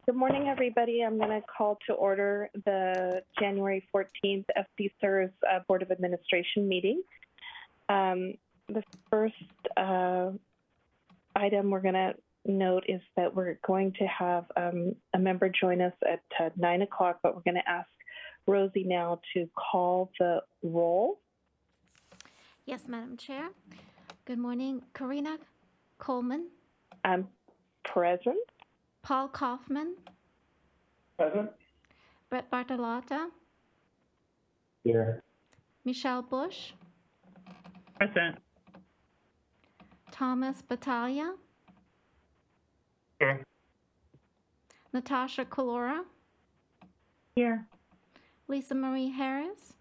Good morning, everybody. I'm going to call to order the January 14th SDCERS Board of Administration meeting. The first item we're going to note is that we're going to have a member join us at 9 o'clock, but we're going to ask Rosie now to call the roll. Yes, Madam Chair. Good morning. Karina Coleman. I'm present. Paul Kaufman. Present. Brett Bartolotta. Here. Michelle Bush. Present. Thomas Battaglia. Here. Natasha Colora. Here. Lisa Marie Harris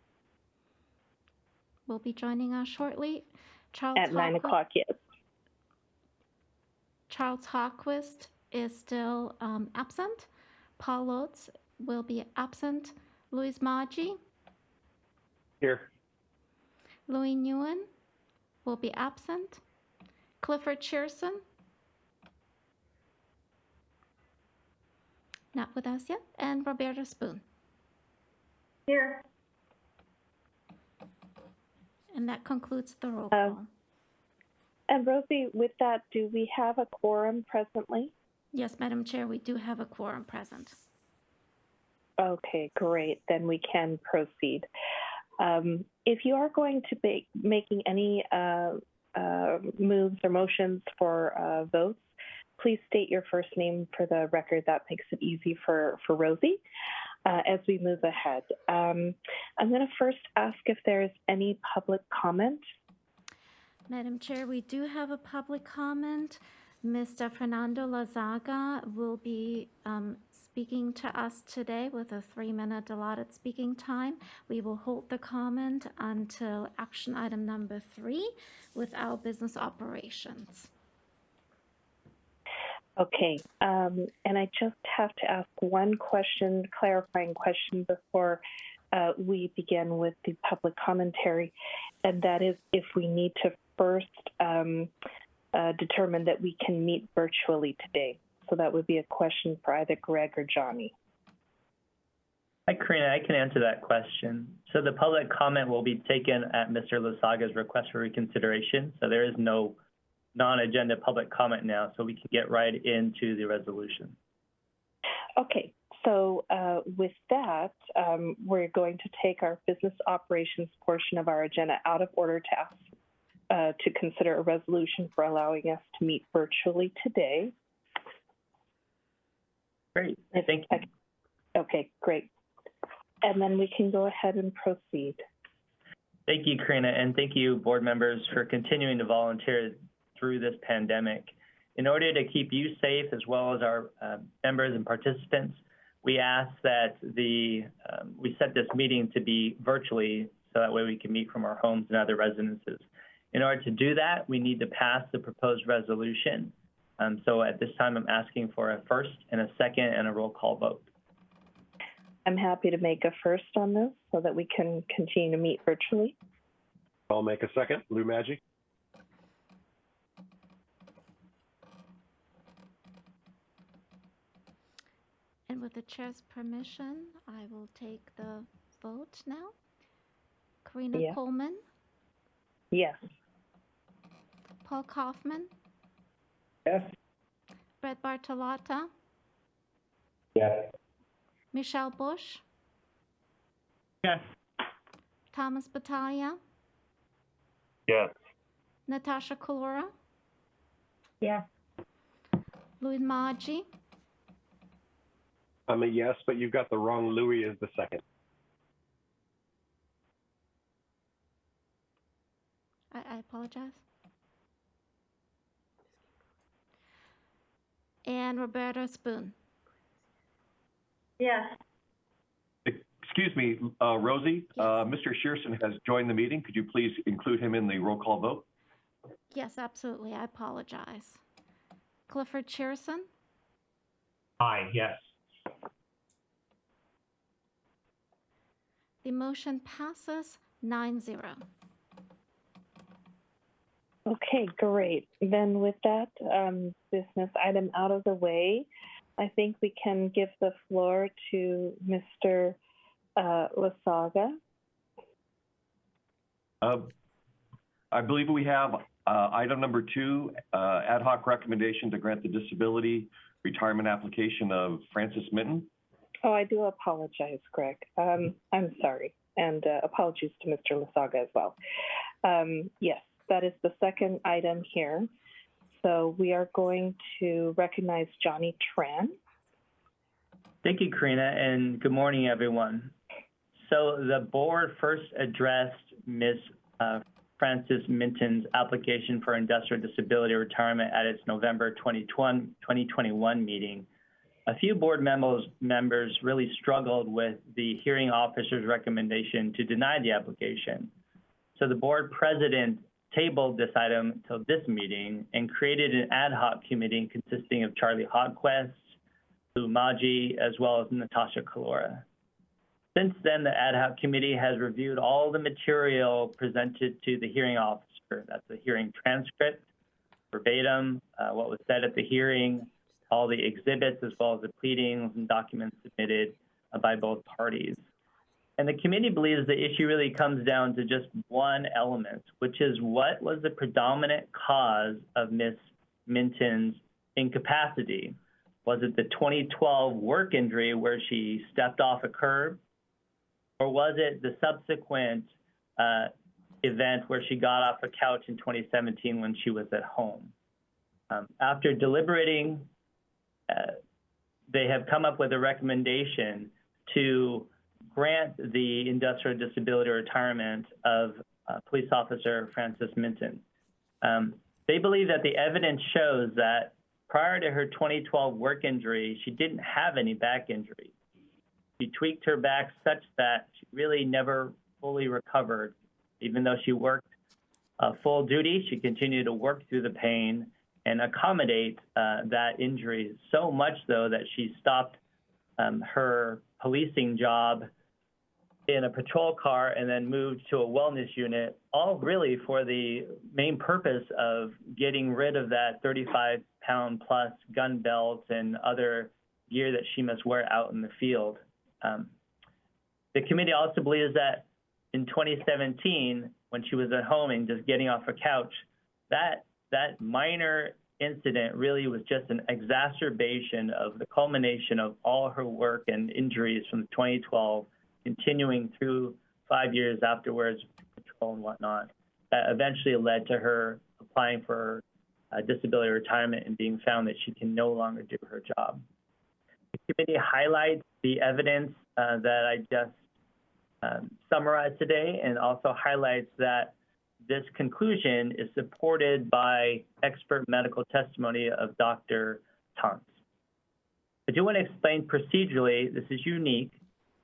will be joining us shortly. Charles At 9 o'clock, yes. Charles Hawquist is still absent. Paul Oates will be absent. Louis Maggi. Here. Louis Nguyen will be absent. Clifford Shearson. Not with us yet. And Roberta Spoon. Here. And that concludes the roll call. And Rosie, with that, do we have a quorum presently? Yes, Madam Chair, we do have a quorum present. Okay, great. Then we can proceed. If you are going to be making any moves or motions for votes, please state your first name for the record. That makes it easy for Rosie as we move ahead. I'm going to first ask if there's any public comment. Madam Chair, we do have a public comment. Mr. Fernando Lazaga will be speaking to us today with a 3-minute allotted speaking time. We will hold the comment until action item number 3 with our business operations. Okay, and I just have to ask one question, clarifying question before we begin with the public commentary, and that is if we need to first determine that we can meet virtually today. So that would be a question for either Greg or Johnny. Hi, Karina. I can answer that question. So the public comment will be taken at Mr. Lasaga's request for reconsideration. So there is no non-agenda public comment now, so we can get right into the resolution. Okay. So with that, we're going to take our business operations portion of our agenda out of order to ask to consider a resolution for allowing us to meet virtually today. Great, thank you. Okay, great. And then we can go ahead and proceed. Thank you, Karina, and thank you, board members, for continuing to volunteer through this pandemic. In order to keep you safe as well as our members and participants, we ask that we set this meeting to be virtually so that way we can meet from our homes and other residences. In order to do that, we need to pass the proposed resolution. So at this time, I'm asking for a first and a second and a roll call vote. I'm happy to make a first on this so that we can continue to meet virtually. I'll make a second. Lou Maggi. And with the chair's permission, I will take the vote now. Karina Coleman. Yes. Paul Kaufman. Yes. Brett Bartolotta. Yes. Michelle Bush. Yes. Thomas Battaglia. Yes. Natasha Colora. Yes. Louis Maggi. I'm a yes, but you've got the wrong Louis as the second. I apologize. And Roberta Spoon. Yes. Excuse me, Rosie, Yes. Mr. Shearson has joined the meeting. Could you please include him in the roll call vote? Yes, absolutely. I apologize. Clifford Shearson. Aye, yes. The motion passes 9-0. Okay, great. Then with that business item out of the way, I think we can give the floor to Mr. Lasaga. I believe we have item number 2, ad hoc recommendation to grant the disability retirement application of Francis Mitten. Oh, I do apologize, Greg. I'm sorry, and apologies to Mr. Lasaga as well. Yes, that is the second item here. So we are going to recognize Johnny Tran. Thank you, Karina, and good morning, everyone. So the board first addressed Ms. Francis Minton's application for industrial disability retirement at its November 2021 meeting. A few board members really struggled with the hearing officer's recommendation to deny the application. So the board president tabled this item until this meeting and created an ad hoc committee consisting of Charlie Hogquest, Lou Maggi, as well as Natasha Kalora. Since then, the ad hoc committee has reviewed all the material presented to the hearing officer. That's the hearing transcript, verbatim, what was said at the hearing, all the exhibits, as well as the pleadings and documents submitted by both parties. And the committee believes the issue really comes down to just one element, which is what was the predominant cause of Ms. Minton's incapacity? Was it the 2012 work injury where she stepped off a curb? Or was it the subsequent event where she got off a couch in 2017 when she was at home? After deliberating, they have come up with a recommendation to grant the industrial disability retirement of police officer Francis Minton. They believe that the evidence shows that prior to her 2012 work injury, she didn't have any back injury. She tweaked her back such that she really never fully recovered. Even though she worked full duty, she continued to work through the pain and accommodate that injury, so much so that she stopped her policing job in a patrol car and then moved to a wellness unit, all really for the main purpose of getting rid of that 35-pound plus gun belt and other gear that she must wear out in the field. The committee also believes that in 2017, when she was at home and just getting off a couch, that minor incident really was just an exacerbation of the culmination of all her work and injuries from 2012, continuing through 5 years afterwards, patrol and whatnot, that eventually led to her applying for disability retirement and being found that she can no longer do her job. The committee highlights the evidence that I just summarized today, and also highlights that this conclusion is supported by expert medical testimony of Dr. Tons. I do want to explain procedurally, this is unique,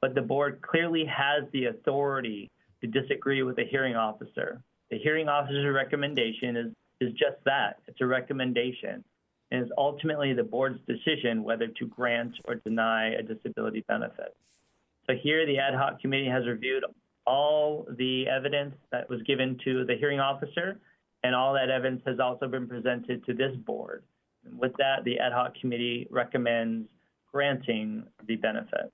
but the board clearly has the authority to disagree with the hearing officer. The hearing officer's recommendation is just that, it's a recommendation. And it's ultimately the board's decision whether to grant or deny a disability benefit. So here the ad hoc committee has reviewed all the evidence that was given to the hearing officer, and all that evidence has also been presented to this board. And with that, the ad hoc committee recommends granting the benefit.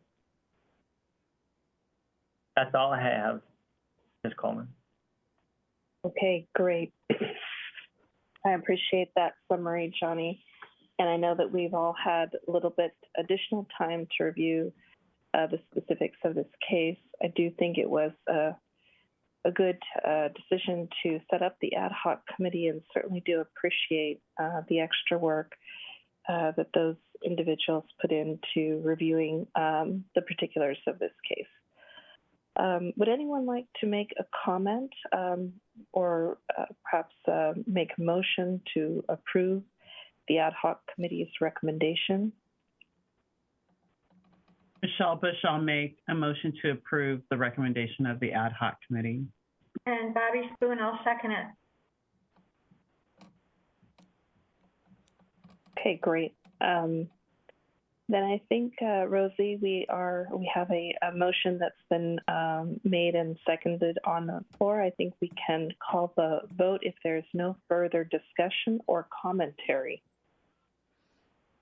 That's all I have, Ms. Coleman. Okay, great. I appreciate that summary, Johnny. And I know that we've all had a little bit additional time to review the specifics of this case. I do think it was a good decision to set up the ad hoc committee, and certainly do appreciate the extra work that those individuals put into reviewing the particulars of this case. Would anyone like to make a comment or perhaps make a motion to approve the ad hoc committee's recommendation? Michelle Bush, I'll make a motion to approve the recommendation of the ad hoc committee. And Bobby Spoon, I'll second it. Okay, great. Then I think, Rosie, we have a motion that's been made and seconded on the floor. I think we can call the vote if there's no further discussion or commentary.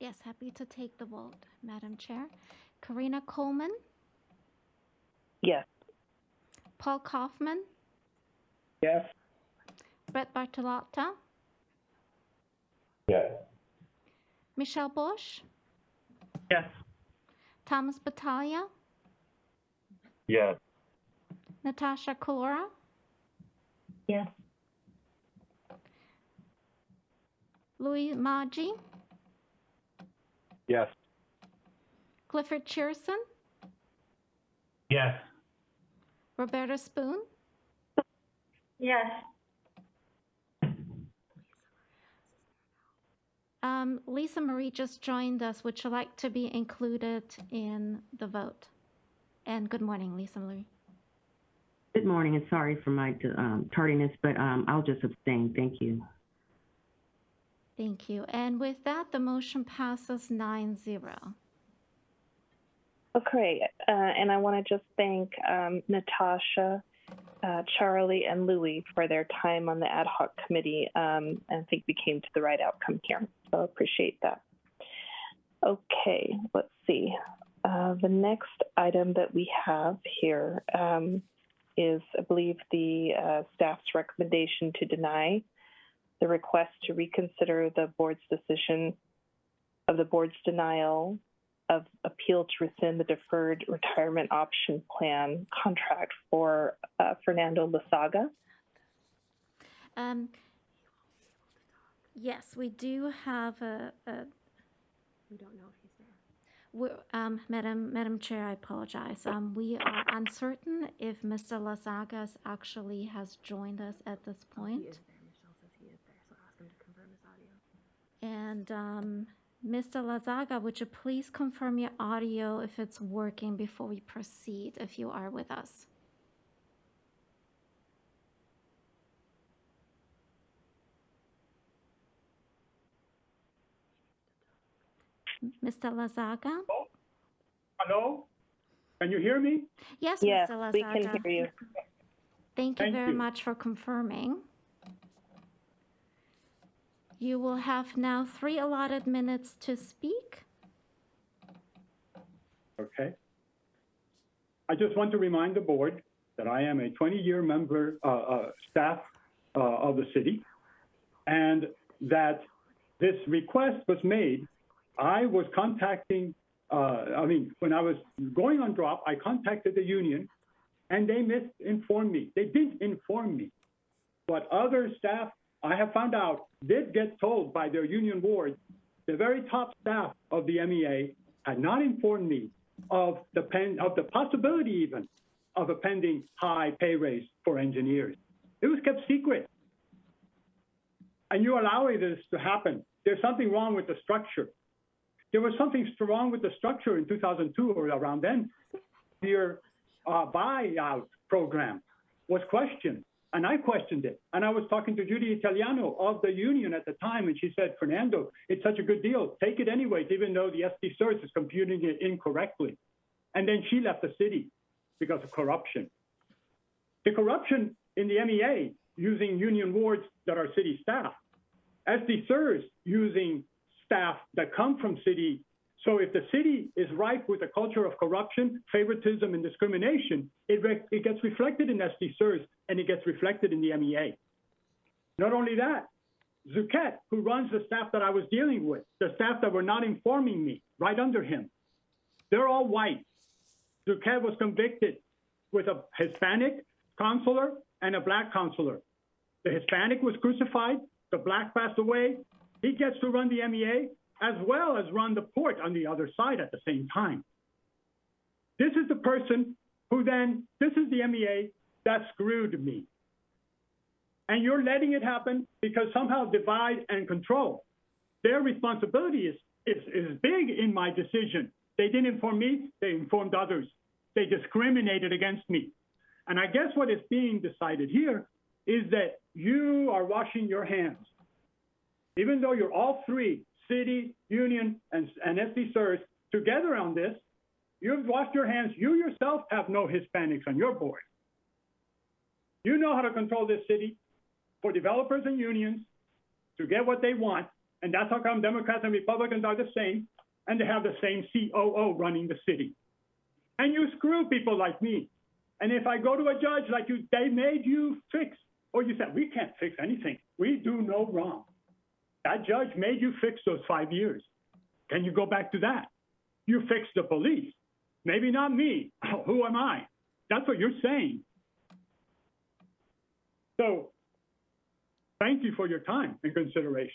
Yes, happy to take the vote, Madam Chair. Karina Coleman, Yes. Paul Kaufman, Yes. Brett Bartolotta, Yes. Michelle Bush, Yes. Thomas Battaglia, Yes. Natasha Kalora, Yes. Louis Maggi, Yes. Clifford Cheerson, Yes. Roberta Spoon, Yes. Lisa Marie just joined us. Would you like to be included in the vote? And good morning, Lisa Marie. Good morning, and sorry for my tardiness, but I'll just abstain. Thank you. Thank you. And with that, the motion passes 9-0. Okay, and I want to just thank Natasha, Charlie, and Louie for their time on the ad hoc committee, and I think we came to the right outcome here, so I appreciate that. Okay, let's see. The next item that we have here is, I believe, the staff's recommendation to deny the request to reconsider the board's decision of the board's denial of appeal to rescind the deferred retirement option plan contract for Fernando Lasaga. Yes, we do have a We don't know if he's there. Madam Chair, I apologize. We are uncertain if Mr. Lasaga actually has joined us at this point. He is there. Michelle says he is there, so ask him to confirm his audio. And Mr. Lasaga, would you please confirm your audio if it's working before we proceed, if you are with us? Mr. Lasaga? Hello? Can you hear me? Yes, Yes, Mr. Lasaga. we can hear you. Thank you Thank very you. much for confirming. You will have now 3 allotted minutes to speak. Okay. I just want to remind the board that I am a 20-year member, staff of the city, and that this request was made. I was contacting, when I was going on drop, I contacted the union, and they misinformed me. They didn't inform me. But other staff, I have found out, did get told by their union board, the very top staff of the MEA had not informed me of the possibility even of a pending high pay raise for engineers. It was kept secret. And you allowing this to happen. There's something wrong with the structure. There was something wrong with the structure in 2002 or around then. Your buyout program was questioned, and I questioned it. And I was talking to Judy Italiano of the union at the time, and she said, Fernando, it's such a good deal. Take it anyways, even though the SDCERS is computing it incorrectly. And then she left the city because of corruption. The corruption in the MEA using union wards that are city staff, SDCERS using staff that come from city. So if the city is ripe with a culture of corruption, favoritism, and discrimination, it gets reflected in SDCERS and it gets reflected in the MEA. Not only that, Zuquette, who runs the staff that I was dealing with, the staff that were not informing me, right under him, they're all white. Zuquette was convicted with a Hispanic counselor and a black counselor. The Hispanic was crucified, the black passed away. He gets to run the MEA as well as run the port on the other side at the same time. This is the person who then, this is the MEA that screwed me. And you're letting it happen because somehow divide and control. Their responsibility is big in my decision. They didn't inform me, they informed others. They discriminated against me. And I guess what is being decided here is that you are washing your hands. Even though you're all three, city, union, and SDCERS, together on this, you've washed your hands. You yourself have no Hispanics on your board. You know how to control this city for developers and unions to get what they want, And that's how come Democrats and Republicans are the same, and they have the same COO running the city. And you screw people like me. And if I go to a judge like you, they made you fix, or you said, we can't fix anything. We do no wrong. That judge made you fix those 5 years. Can you go back to that? You fix the police. Maybe not me. Who am I? That's what you're saying. So thank you for your time and consideration.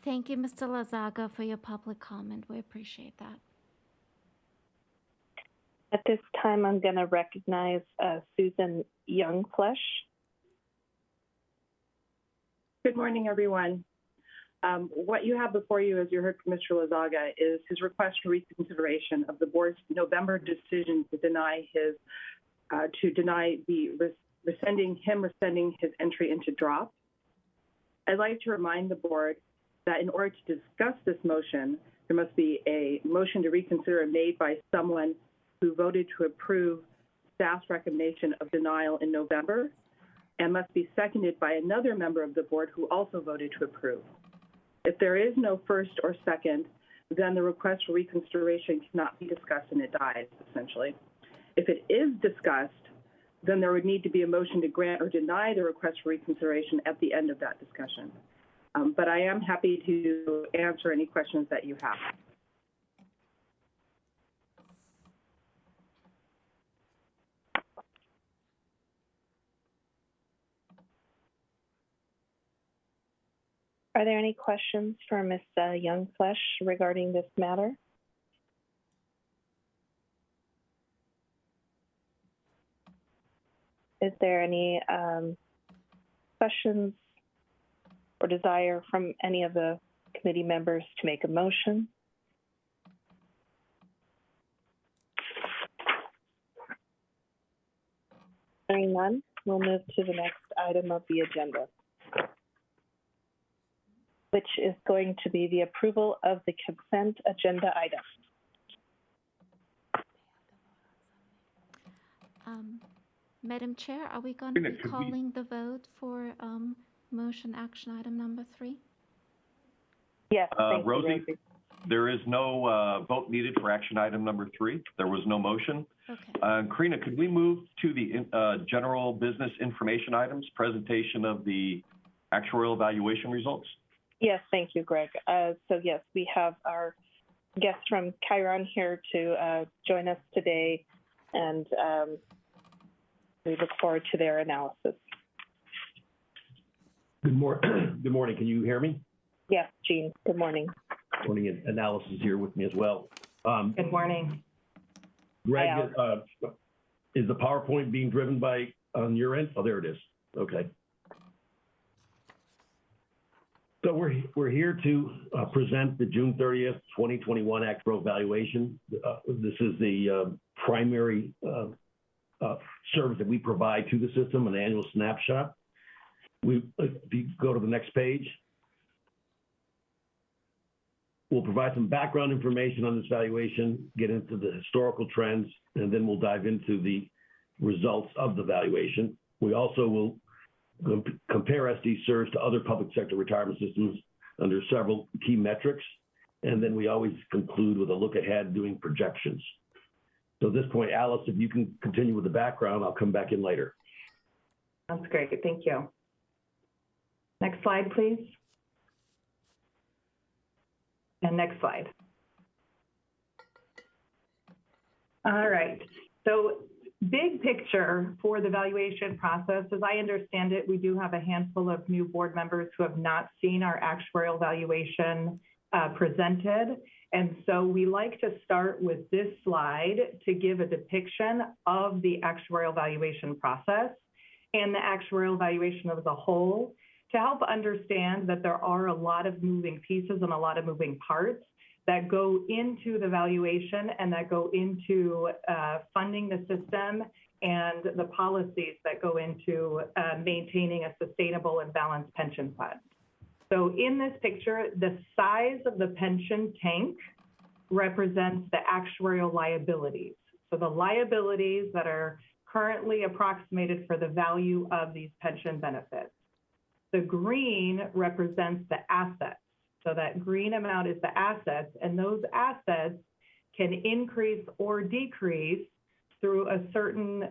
Thank you, Mr. Lazaga, for your public comment. We appreciate that. At this time, I'm going to recognize Susan Youngflesh. Good morning, everyone. What you have before you, as you heard from Mr. Lazaga, is his request for reconsideration of the board's November decision to deny rescinding his entry into drop. I'd like to remind the board that in order to discuss this motion, there must be a motion to reconsider made by someone who voted to approve staff's recommendation of denial in November, and must be seconded by another member of the board who also voted to approve. If there is no first or second, then the request for reconsideration cannot be discussed and it dies, essentially. If it is discussed, then there would need to be a motion to grant or deny the request for reconsideration at the end of that discussion. But I am happy to answer any questions that you have. Are there any questions for Ms. Youngflesh regarding this matter? Is there any questions or desire from any of the committee members to make a motion? Hearing none, we'll move to the next item of the agenda, which is going to be the approval of the consent agenda items. Madam Chair, are we going to be calling the vote for motion action item number 3? Yes, thank Rosie, you, Rosie. there is no vote needed for action item number 3. There was no motion. Okay. Karina, could we move to the general business information items, presentation of the actuarial valuation results? Yes, thank you, Greg. So yes, we have our guests from Chiron here to join us today, and we look forward to their analysis. Good morning. Can you hear me? Yes, Jean. Good morning. Morning. Analysis here with me as well. Good morning. Greg, is the PowerPoint being driven by on your end? Oh, there it is. Okay. So we're here to present the June 30th, 2021 actuarial valuation. This is the primary service that we provide to the system, an annual snapshot. If you go to the next page, we'll provide some background information on this valuation, get into the historical trends, and then we'll dive into the results of the valuation. We also will compare SDCERS to other public sector retirement systems under several key metrics. And then we always conclude with a look ahead doing projections. So at this point, Alice, if you can continue with the background, I'll come back in later. That's great. Thank you. Next slide, please. And next slide. All right. So big picture for the valuation process, as I understand it, we do have a handful of new board members who have not seen our actuarial valuation presented. And so we like to start with this slide to give a depiction of the actuarial valuation process and the actuarial valuation as a whole, to help understand that there are a lot of moving pieces and a lot of moving parts that go into the valuation and that go into funding the system and the policies that go into maintaining a sustainable and balanced pension fund. So in this picture, the size of the pension tank represents the actuarial liabilities. So the liabilities that are currently approximated for the value of these pension benefits. The green represents the assets. So that green amount is the assets, and those assets can increase or decrease through a certain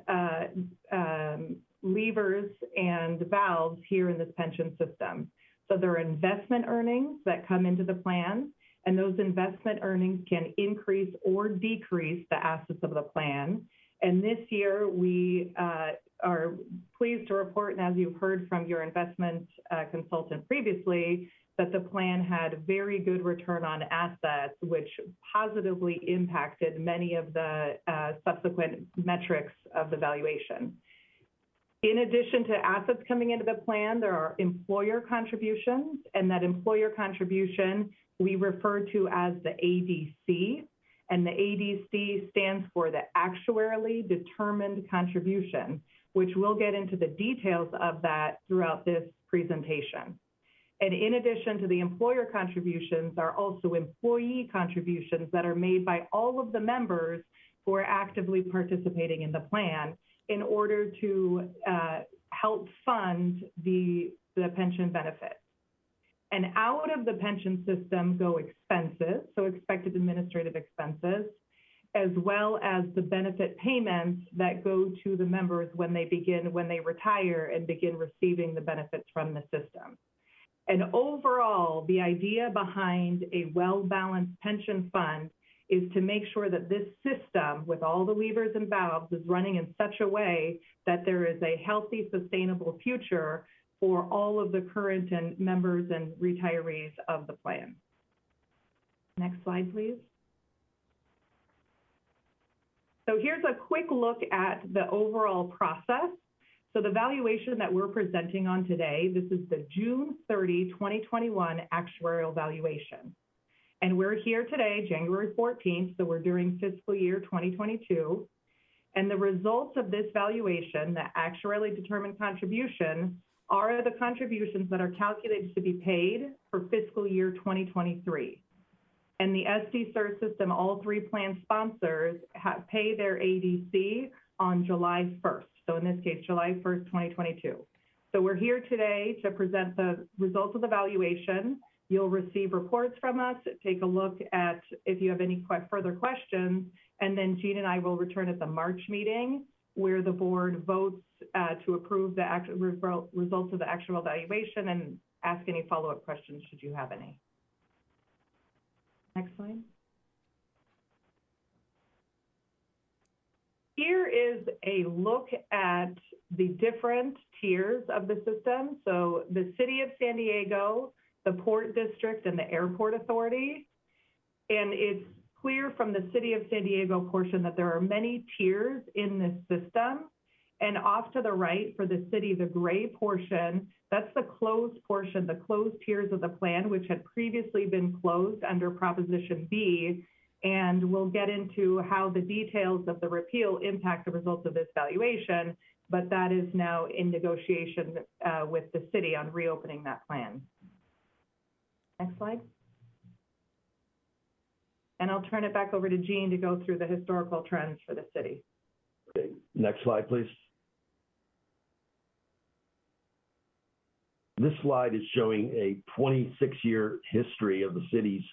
levers and valves here in this pension system. So there are investment earnings that come into the plan, and those investment earnings can increase or decrease the assets of the plan. And this year, we are pleased to report, and as you've heard from your investment consultant previously, that the plan had very good return on assets, which positively impacted many of the subsequent metrics of the valuation. In addition to assets coming into the plan, there are employer contributions, and that employer contribution we refer to as the ADC, and the ADC stands for the Actuarially Determined Contribution, which we'll get into the details of that throughout this presentation. And in addition to the employer contributions, are also employee contributions that are made by all of the members who are actively participating in the plan in order to help fund the pension benefits. And out of the pension system go expenses, so expected administrative expenses, as well as the benefit payments that go to the members when they retire and begin receiving the benefits from the system. And overall, the idea behind a well-balanced pension fund is to make sure that this system, with all the levers and valves, is running in such a way that there is a healthy, sustainable future for all of the current and members and retirees of the plan. Next slide, please. So here's a quick look at the overall process. So the valuation that we're presenting on today, this is the June 30, 2021 actuarial valuation. And we're here today, January 14th, so we're doing fiscal year 2022. And the results of this valuation, the actuarially determined contribution, are the contributions that are calculated to be paid for fiscal year 2023. And the SDCERS system, all three plan sponsors pay their ADC on July 1st. So in this case, July 1st, 2022. So we're here today to present the results of the valuation. You'll receive reports from us, take a look at if you have any further questions, and then Jean and I will return at the March meeting where the board votes to approve the results of the actual valuation and ask any follow-up questions should you have any. Next slide. Here is a look at the different tiers of the system. So the City of San Diego, the Port District, and the Airport Authority. And it's clear from the City of San Diego portion that there are many tiers in this system. And off to the right for the city, the gray portion, that's the closed portion, the closed tiers of the plan, which had previously been closed under Proposition B. And we'll get into how the details of the repeal impact the results of this valuation, but that is now in negotiation with the city on reopening that plan. Next slide. And I'll turn it back over to Jean to go through the historical trends for the city. Okay. Next slide, please. This slide is showing a 26-year history of the city's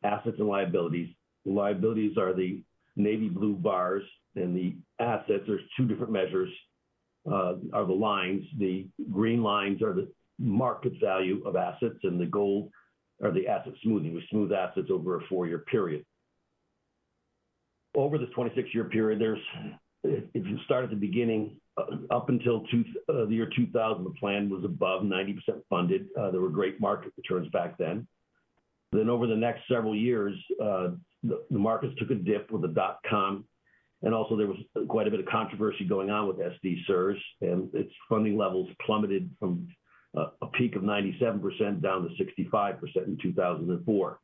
assets and liabilities. The liabilities are the navy blue bars, and the assets, there's two different measures, are the lines. The green lines are the market value of assets, and the gold are the asset smoothing. We smooth assets over a 4-year period. Over this 26-year period, if you start at the beginning, up until the year 2000, the plan was above 90% funded. There were great market returns back then. Then over the next several years, the markets took a dip with the dot-com, and also there was quite a bit of controversy going on with SDCERS, and its funding levels plummeted from a peak of 97% down to 65% in 2004.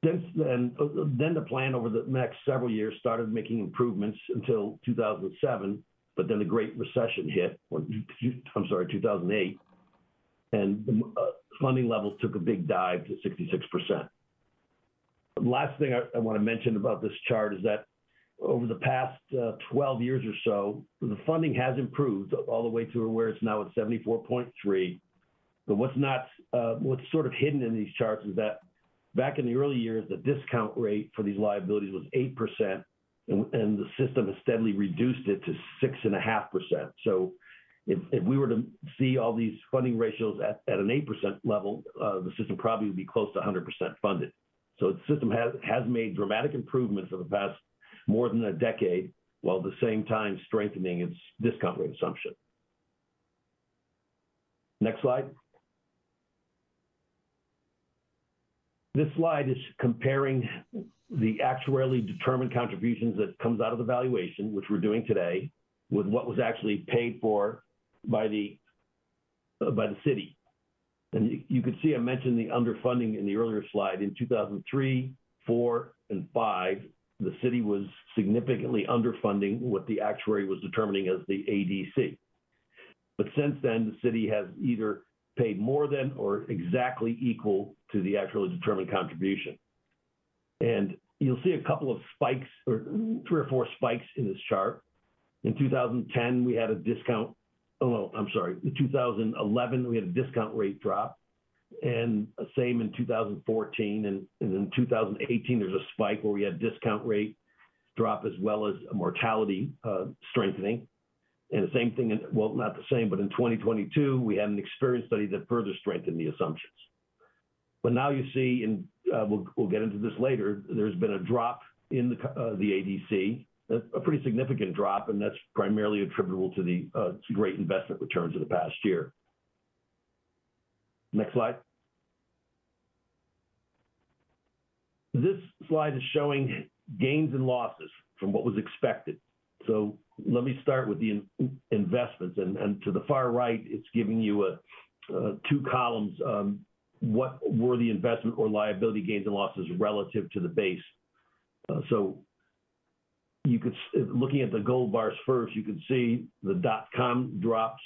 Since then the plan over the next several years started making improvements until 2007, but then the Great Recession hit, 2008, and the funding levels took a big dive to 66%. The last thing I want to mention about this chart is that over the past 12 years or so, the funding has improved all the way to where it's now at 74.3. But what's sort of hidden in these charts is that back in the early years, the discount rate for these liabilities was 8%, and the system has steadily reduced it to 6.5%. So if we were to see all these funding ratios at an 8% level, the system probably would be close to 100% funded. So the system has made dramatic improvements for the past more than a decade, while at the same time strengthening its discount rate assumption. Next slide. This slide is comparing the actuarially determined contributions that comes out of the valuation, which we're doing today, with what was actually paid for by the city. And you could see I mentioned the underfunding in the earlier slide. In 2003, 4, and 5, the city was significantly underfunding what the actuary was determining as the ADC. But since then, the city has either paid more than or exactly equal to the actually determined contribution. And you'll see a couple of spikes, or 3 or 4 spikes in this chart. In 2010, we had a discount. Oh, no, I'm sorry. In 2011, we had a discount rate drop. And same in 2014. And in 2018, there's a spike where we had discount rate drop as well as a mortality strengthening. And the same thing, well, not the same, but in 2022, we had an experience study that further strengthened the assumptions. But now you see, and we'll get into this later, there's been a drop in the ADC, a pretty significant drop, and that's primarily attributable to the great investment returns of the past year. Next slide. This slide is showing gains and losses from what was expected. So let me start with the investments, and to the far right, it's giving you 2 columns. What were the investment or liability gains and losses relative to the base? So you could, looking at the gold bars first, you could see the .com drops,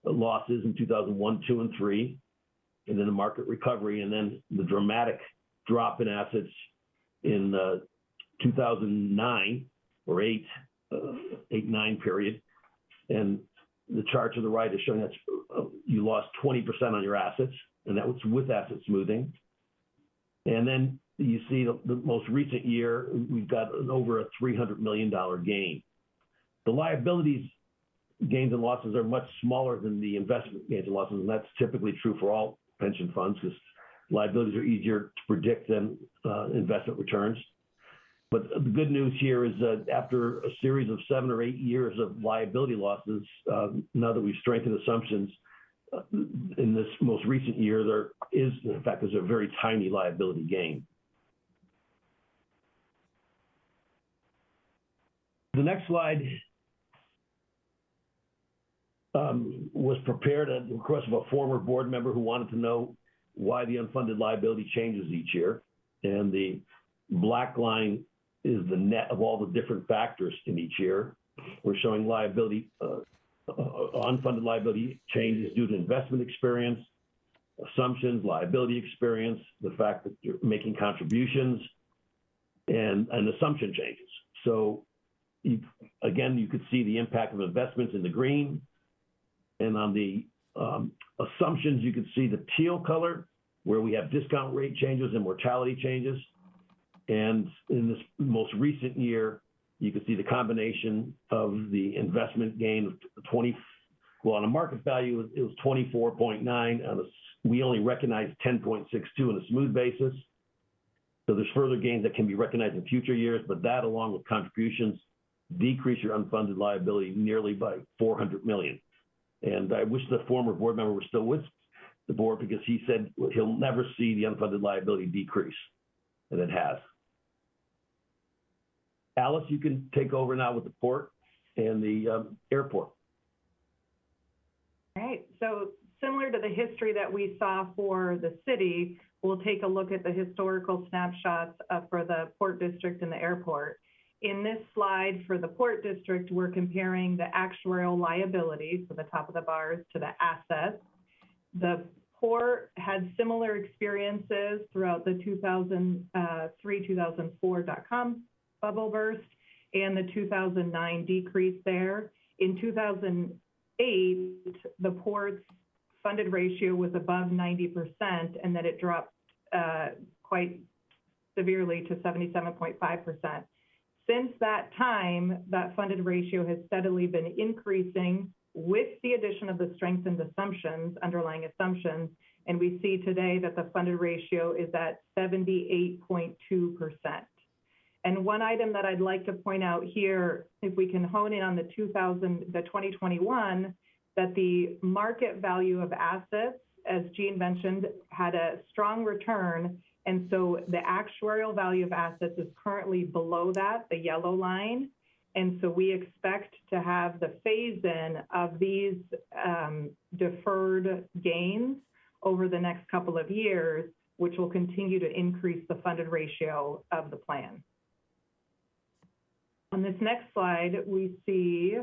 losses in 2001, 2, and 3, and then the market recovery, and then the dramatic drop in assets in 2009 or 8, 9 period. And the chart to the right is showing that you lost 20% on your assets, and that was with asset smoothing. And then you see the most recent year, we've got over a $300 million gain. The liabilities gains and losses are much smaller than the investment gains and losses, and that's typically true for all pension funds because liabilities are easier to predict than investment returns. But the good news here is that after a series of 7 or 8 years of liability losses, now that we've strengthened assumptions, in this most recent year, there is, in fact, there's a very tiny liability gain. The next slide was prepared at the request of a former board member who wanted to know why the unfunded liability changes each year. And the black line is the net of all the different factors in each year. We're showing liability, unfunded liability changes due to investment experience, assumptions, liability experience, the fact that you're making contributions, and assumption changes. So again, you could see the impact of investments in the green. And on the assumptions, you can see the teal color where we have discount rate changes and mortality changes. And in this most recent year, you can see the combination of the investment gain of 20, well, on a market value, it was 24.9. We only recognized 10.62 on a smooth basis. So there's further gains that can be recognized in future years, but that along with contributions decrease your unfunded liability nearly by $400 million. And I wish the former board member was still with the board because he said he'll never see the unfunded liability decrease, and it has. Alice, you can take over now with the port and the airport. All right, so similar to the history that we saw for the city, we'll take a look at the historical snapshots for the port district and the airport. In this slide for the port district, we're comparing the actuarial liabilities, so the top of the bars, to the assets. The port had similar experiences throughout the 2003-2004 .com bubble burst, and the 2009 decrease there. In 2008, the port's funded ratio was above 90%, and then it dropped quite severely to 77.5%. Since that time, that funded ratio has steadily been increasing with the addition of the strengthened assumptions, underlying assumptions, and we see today that the funded ratio is at 78.2%. And one item that I'd like to point out here, if we can hone in on the 2021, that the market value of assets, as Jean mentioned, had a strong return. And so the actuarial value of assets is currently below that, the yellow line. And so we expect to have the phase-in of these deferred gains over the next couple of years, which will continue to increase the funded ratio of the plan. On this next slide, we see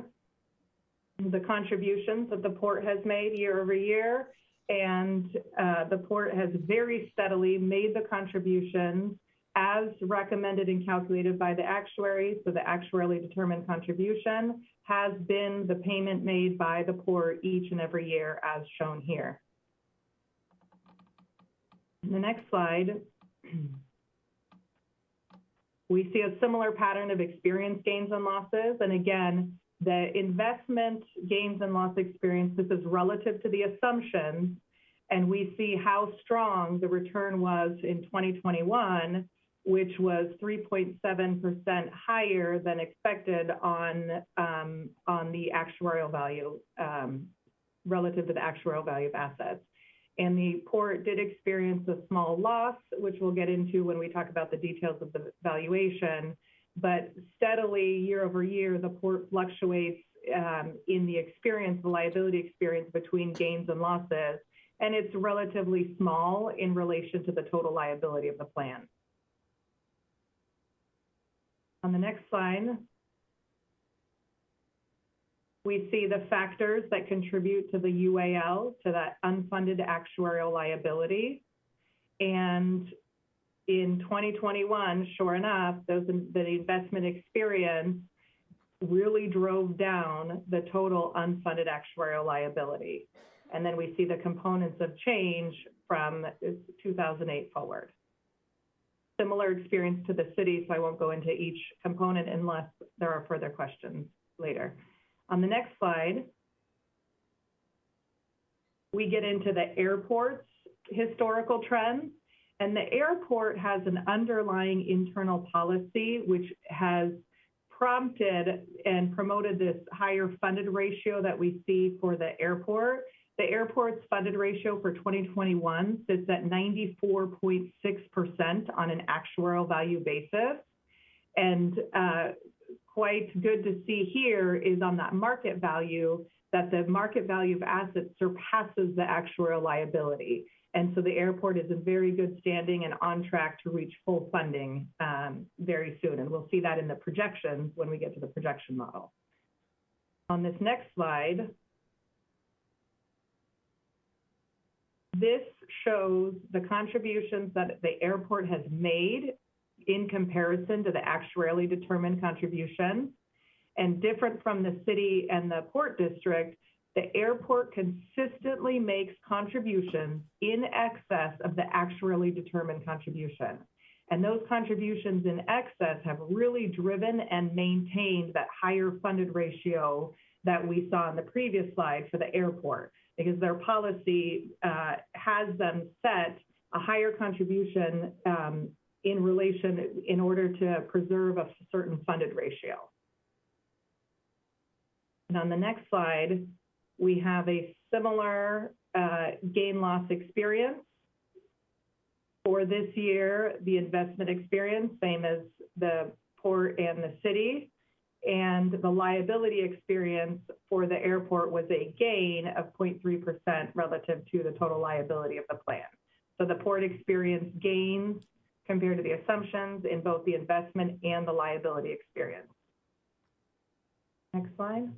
the contributions that the port has made year over year. And the port has very steadily made the contributions as recommended and calculated by the actuary. So the actuarially determined contribution has been the payment made by the port each and every year as shown here. In the next slide, we see a similar pattern of experience gains and losses. And again, the investment gains and loss experience, this is relative to the assumptions, and we see how strong the return was in 2021, which was 3.7% higher than expected on the actuarial value, relative to the actuarial value of assets. And the port did experience a small loss, which we'll get into when we talk about the details of the valuation. But steadily, year over year, the port fluctuates in the experience, the liability experience between gains and losses, and it's relatively small in relation to the total liability of the plan. On the next slide, we see the factors that contribute to the UAL, to that unfunded actuarial liability. And in 2021, sure enough, the investment experience really drove down the total unfunded actuarial liability. And then we see the components of change from 2008 forward. Similar experience to the city, so I won't go into each component unless there are further questions later. On the next slide, we get into the airport's historical trends. And the airport has an underlying internal policy which has prompted and promoted this higher funded ratio that we see for the airport. The airport's funded ratio for 2021 sits at 94.6% on an actuarial value basis. And quite good to see here is on that market value, that the market value of assets surpasses the actuarial liability. And so the airport is in very good standing and on track to reach full funding very soon. And we'll see that in the projections when we get to the projection model. On this next slide, this shows the contributions that the airport has made in comparison to the actuarially determined contribution. And different from the city and the port district, the airport consistently makes contributions in excess of the actuarially determined contribution. And those contributions in excess have really driven and maintained that higher funded ratio that we saw in the previous slide for the airport, because their policy has them set a higher contribution in order to preserve a certain funded ratio. And on the next slide, we have a similar gain-loss experience. For this year, the investment experience, same as the port and the city, and the liability experience for the airport was a gain of 0.3% relative to the total liability of the plan. So the port experienced gains compared to the assumptions in both the investment and the liability experience. Next slide.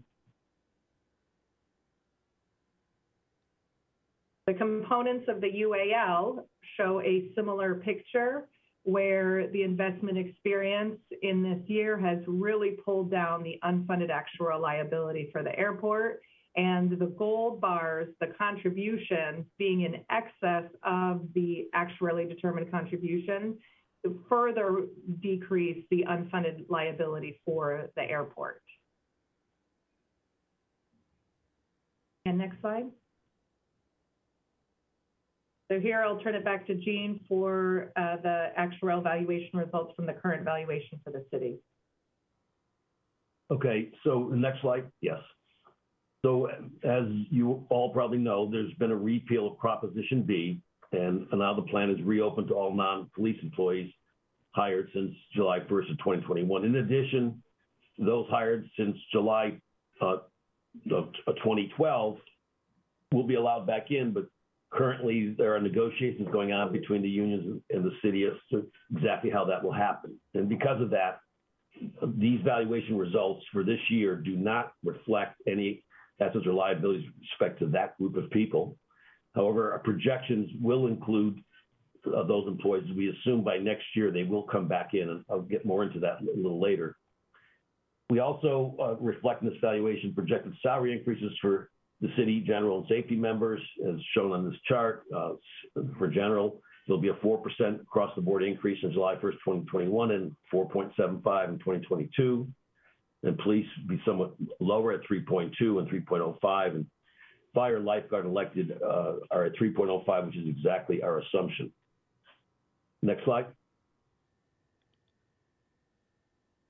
The components of the UAL show a similar picture. where the investment experience in this year has really pulled down the unfunded actuarial liability for the airport. And the gold bars, the contribution being in excess of the actuarially determined contribution, further decrease the unfunded liability for the airport. And next slide. So here I'll turn it back to Jean for the actuarial valuation results from the current valuation for the city. Okay, so the next slide, yes. So as you all probably know, there's been a repeal of Proposition B, and now the plan is reopened to all non-police employees hired since July 1st of 2021. In addition, those hired since July of 2012 will be allowed back in, but currently there are negotiations going on between the unions and the city as to exactly how that will happen. And because of that, these valuation results for this year do not reflect any assets or liabilities with respect to that group of people. However, our projections will include those employees. We assume by next year they will come back in, and I'll get more into that a little later. We also reflect in this valuation projected salary increases for the city general and safety members, as shown on this chart. For general, there'll be a 4% across the board increase on July 1st, 2021, and 4.75 in 2022. And police will be somewhat lower at 3.2 and 3.05. And fire, lifeguard, elected are at 3.05, which is exactly our assumption. Next slide.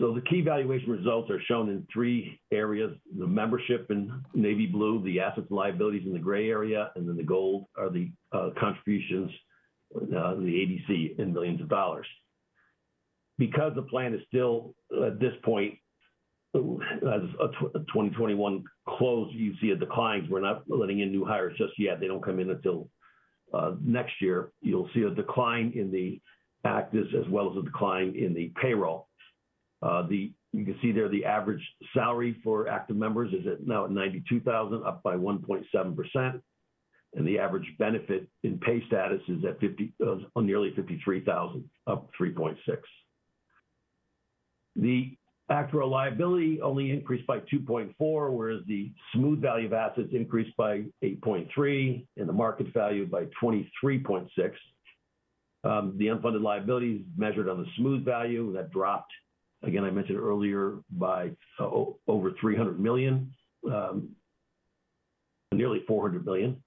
So the key valuation results are shown in three areas: the membership in navy blue, the assets and liabilities in the gray area, and then the gold are the contributions, the ADC in millions of dollars. Because the plan is still at this point, as 2021 closed, you see a decline. We're not letting in new hires just yet. They don't come in until next year. You'll see a decline in the actives as well as a decline in the payroll. You can see there the average salary for active members is now at $92,000, up by 1.7%, and the average benefit in pay status is at nearly $53,000, up 3.6%. The actuarial liability only increased by 2.4%, whereas the smooth value of assets increased by 8.3%, and the market value by 23.6%. The unfunded liabilities measured on the smooth value that dropped. Again, I mentioned earlier by over $300 million, nearly $400 million.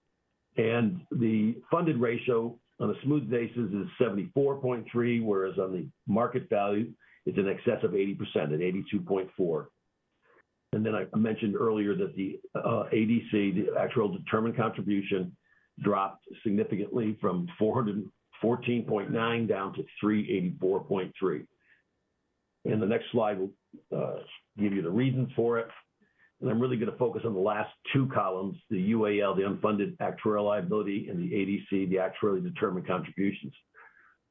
And the funded ratio on a smooth basis is 74.3, whereas on the market value, it's in excess of 80% at 82.4. And then I mentioned earlier that the ADC, the actual determined contribution, dropped significantly from 414.9 down to 384.3. And the next slide will give you the reasons for it. And I'm really going to focus on the last two columns, the UAL, the unfunded actuarial liability, and the ADC, the actuarially determined contributions.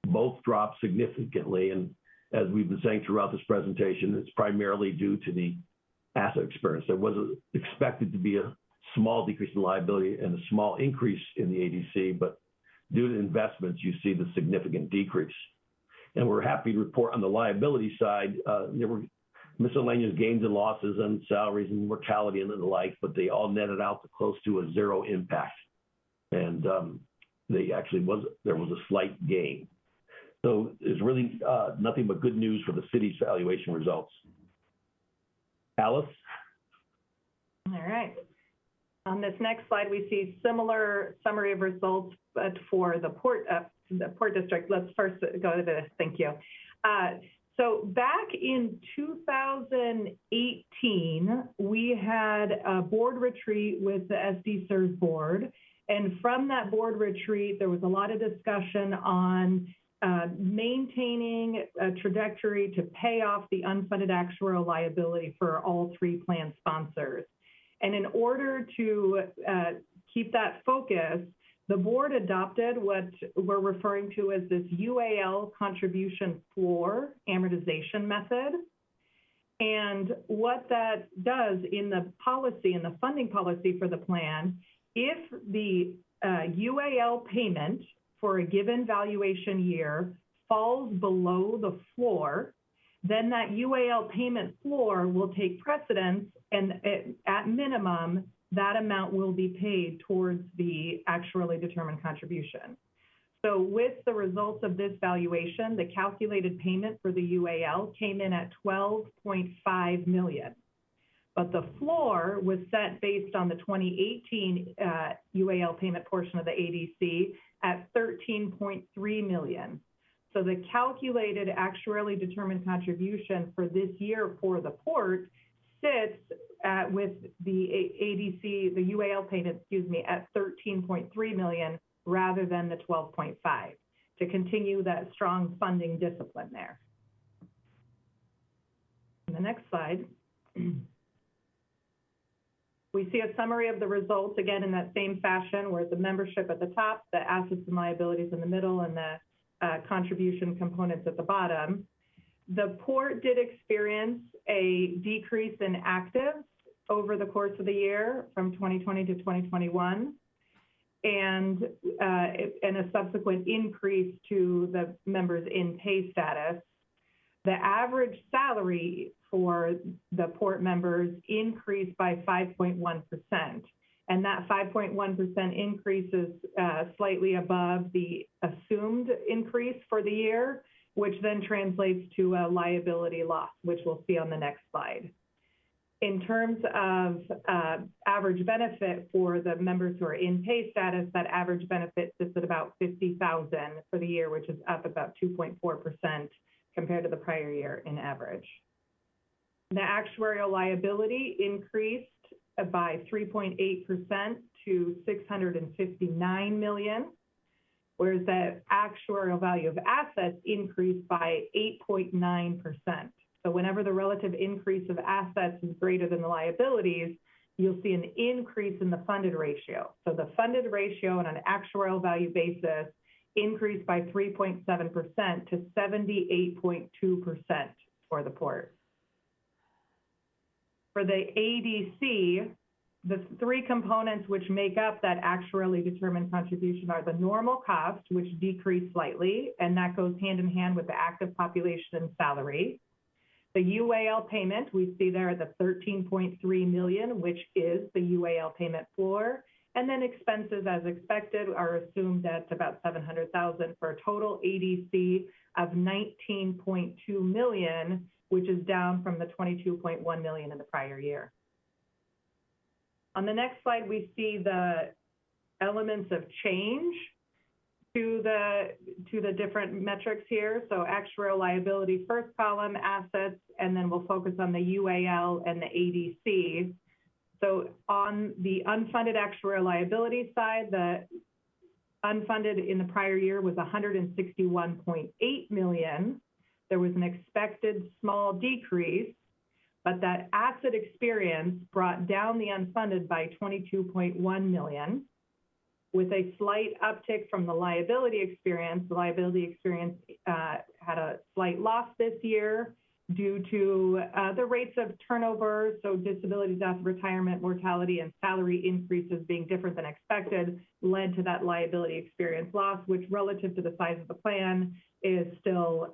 Both dropped significantly. And as we've been saying throughout this presentation, it's primarily due to the asset experience. There was expected to be a small decrease in liability and a small increase in the ADC, but due to investments, you see the significant decrease. And we're happy to report on the liability side, there were miscellaneous gains and losses on salaries and mortality and the like, but they all netted out to close to a zero impact. And there was a slight gain. So there's really nothing but good news for the city's valuation results. Alice? All right. On this next slide, we see similar summary of results, but for the Port District. Let's first go to this. Thank you. So back in 2018, we had a board retreat with the SDCERS board. And from that board retreat, there was a lot of discussion on maintaining a trajectory to pay off the unfunded actuarial liability for all three plan sponsors. And in order to keep that focus, the board adopted what we're referring to as this UAL contribution floor amortization method. And what that does in the policy, in the funding policy for the plan, if the UAL payment for a given valuation year falls below the floor, then that UAL payment floor will take precedence, and at minimum, that amount will be paid towards the actuarially determined contribution. So with the results of this valuation, the calculated payment for the UAL came in at $12.5 million. But the floor was set based on the 2018 UAL payment portion of the ADC at $13.3 million. So the calculated actuarially determined contribution for this year for the port sits with the ADC, the UAL payment, at $13.3 million rather than the 12.5 to continue that strong funding discipline there. On the next slide, we see a summary of the results, again, in that same fashion, where the membership at the top, the assets and liabilities in the middle, and the contribution components at the bottom. The port did experience a decrease in actives over the course of the year from 2020 to 2021, and a subsequent increase to the members in pay status. The average salary for the port members increased by 5.1%. And that 5.1% increase is slightly above the assumed increase for the year, which then translates to a liability loss, which we'll see on the next slide. In terms of average benefit for the members who are in pay status, that average benefit sits at about $50,000 for the year, which is up about 2.4% compared to the prior year in average. The actuarial liability increased by 3.8% to $659 million, whereas the actuarial value of assets increased by 8.9%. So whenever the relative increase of assets is greater than the liabilities, you'll see an increase in the funded ratio. So the funded ratio on an actuarial value basis increased by 3.7% to 78.2% for the port. For the ADC, the three components which make up that actuarially determined contribution are the normal cost, which decreased slightly, and that goes hand in hand with the active population and salary. The UAL payment, we see there at the $13.3 million, which is the UAL payment floor. And then expenses, as expected, are assumed at about $700,000 for a total ADC of $19.2 million, which is down from the $22.1 million in the prior year. On the next slide, we see the elements of change to the different metrics here. So actuarial liability, first column, assets, and then we'll focus on the UAL and the ADC. So on the unfunded actuarial liability side, the unfunded in the prior year was $161.8 million. There was an expected small decrease, but that asset experience brought down the unfunded by $22.1 million. With a slight uptick from the liability experience. The liability experience had a slight loss this year due to the rates of turnover, so disability, death, retirement, mortality, and salary increases being different than expected led to that liability experience loss, which relative to the size of the plan is still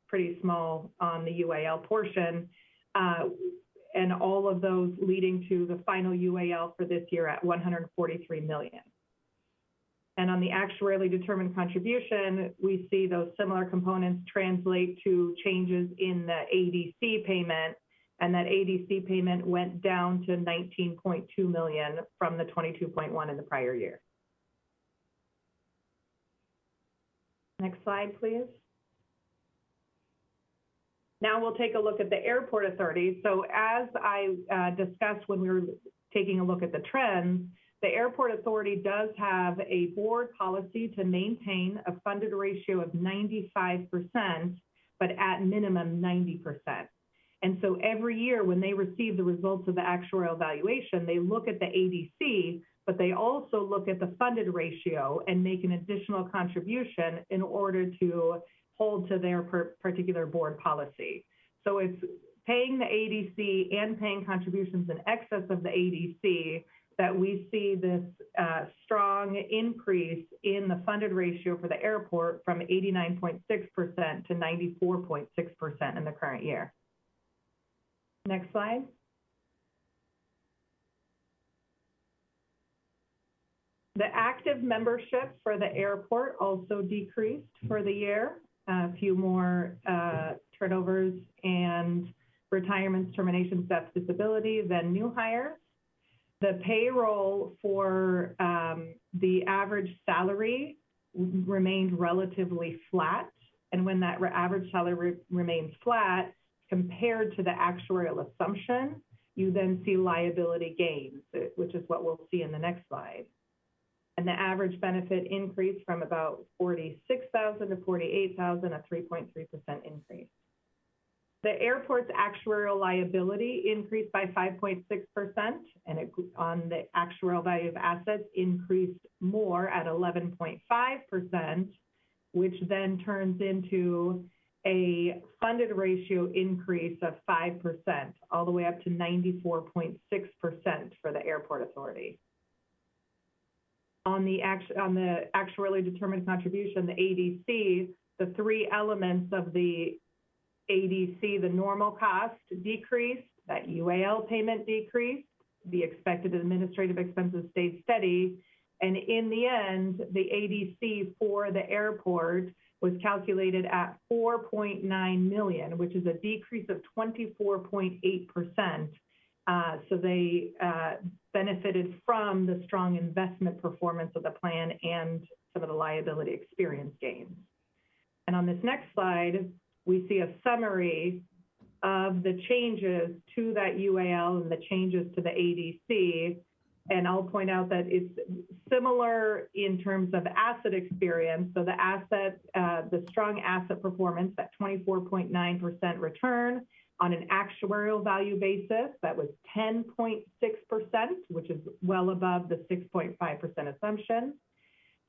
pretty small on the UAL portion. And all of those leading to the final UAL for this year at $143 million. And on the actuarially determined contribution, we see those similar components translate to changes in the ADC payment, and that ADC payment went down to $19.2 million from the $22.1 in the prior year. Next slide, please. Now we'll take a look at the airport authority. So as I discussed when we were taking a look at the trends, the airport authority does have a board policy to maintain a funded ratio of 95%, but at minimum 90%. And so every year when they receive the results of the actuarial valuation, they look at the ADC, but they also look at the funded ratio and make an additional contribution in order to hold to their particular board policy. So it's paying the ADC and paying contributions in excess of the ADC, that we see this strong increase in the funded ratio for the airport from 89.6% to 94.6% in the current year. Next slide. The active membership for the airport also decreased for the year. A few more turnovers and retirements, terminations, deaths, disability than new hires. The payroll for the average salary remained relatively flat. And when that average salary remains flat compared to the actuarial assumption, you then see liability gains, which is what we'll see in the next slide. And the average benefit increased from about $46,000 to $48,000, a 3.3% increase. The airport's actuarial liability increased by 5.6%, and on the actuarial value of assets increased more at 11.5%, which then turns into a funded ratio increase of 5%, all the way up to 94.6% for the airport authority. On the actuarially determined contribution, the ADC, the three elements of the ADC, the normal cost decreased, that UAL payment decreased, the expected administrative expenses stayed steady, and in the end, the ADC for the airport was calculated at $4.9 million, which is a decrease of 24.8%. So they benefited from the strong investment performance of the plan and some of the liability experience gains. And on this next slide, we see a summary of the changes to that UAL and the changes to the ADC. And I'll point out that it's similar in terms of asset experience. So the strong asset performance, that 24.9% return on an actuarial value basis, that was 10.6%, which is well above the 6.5% assumption.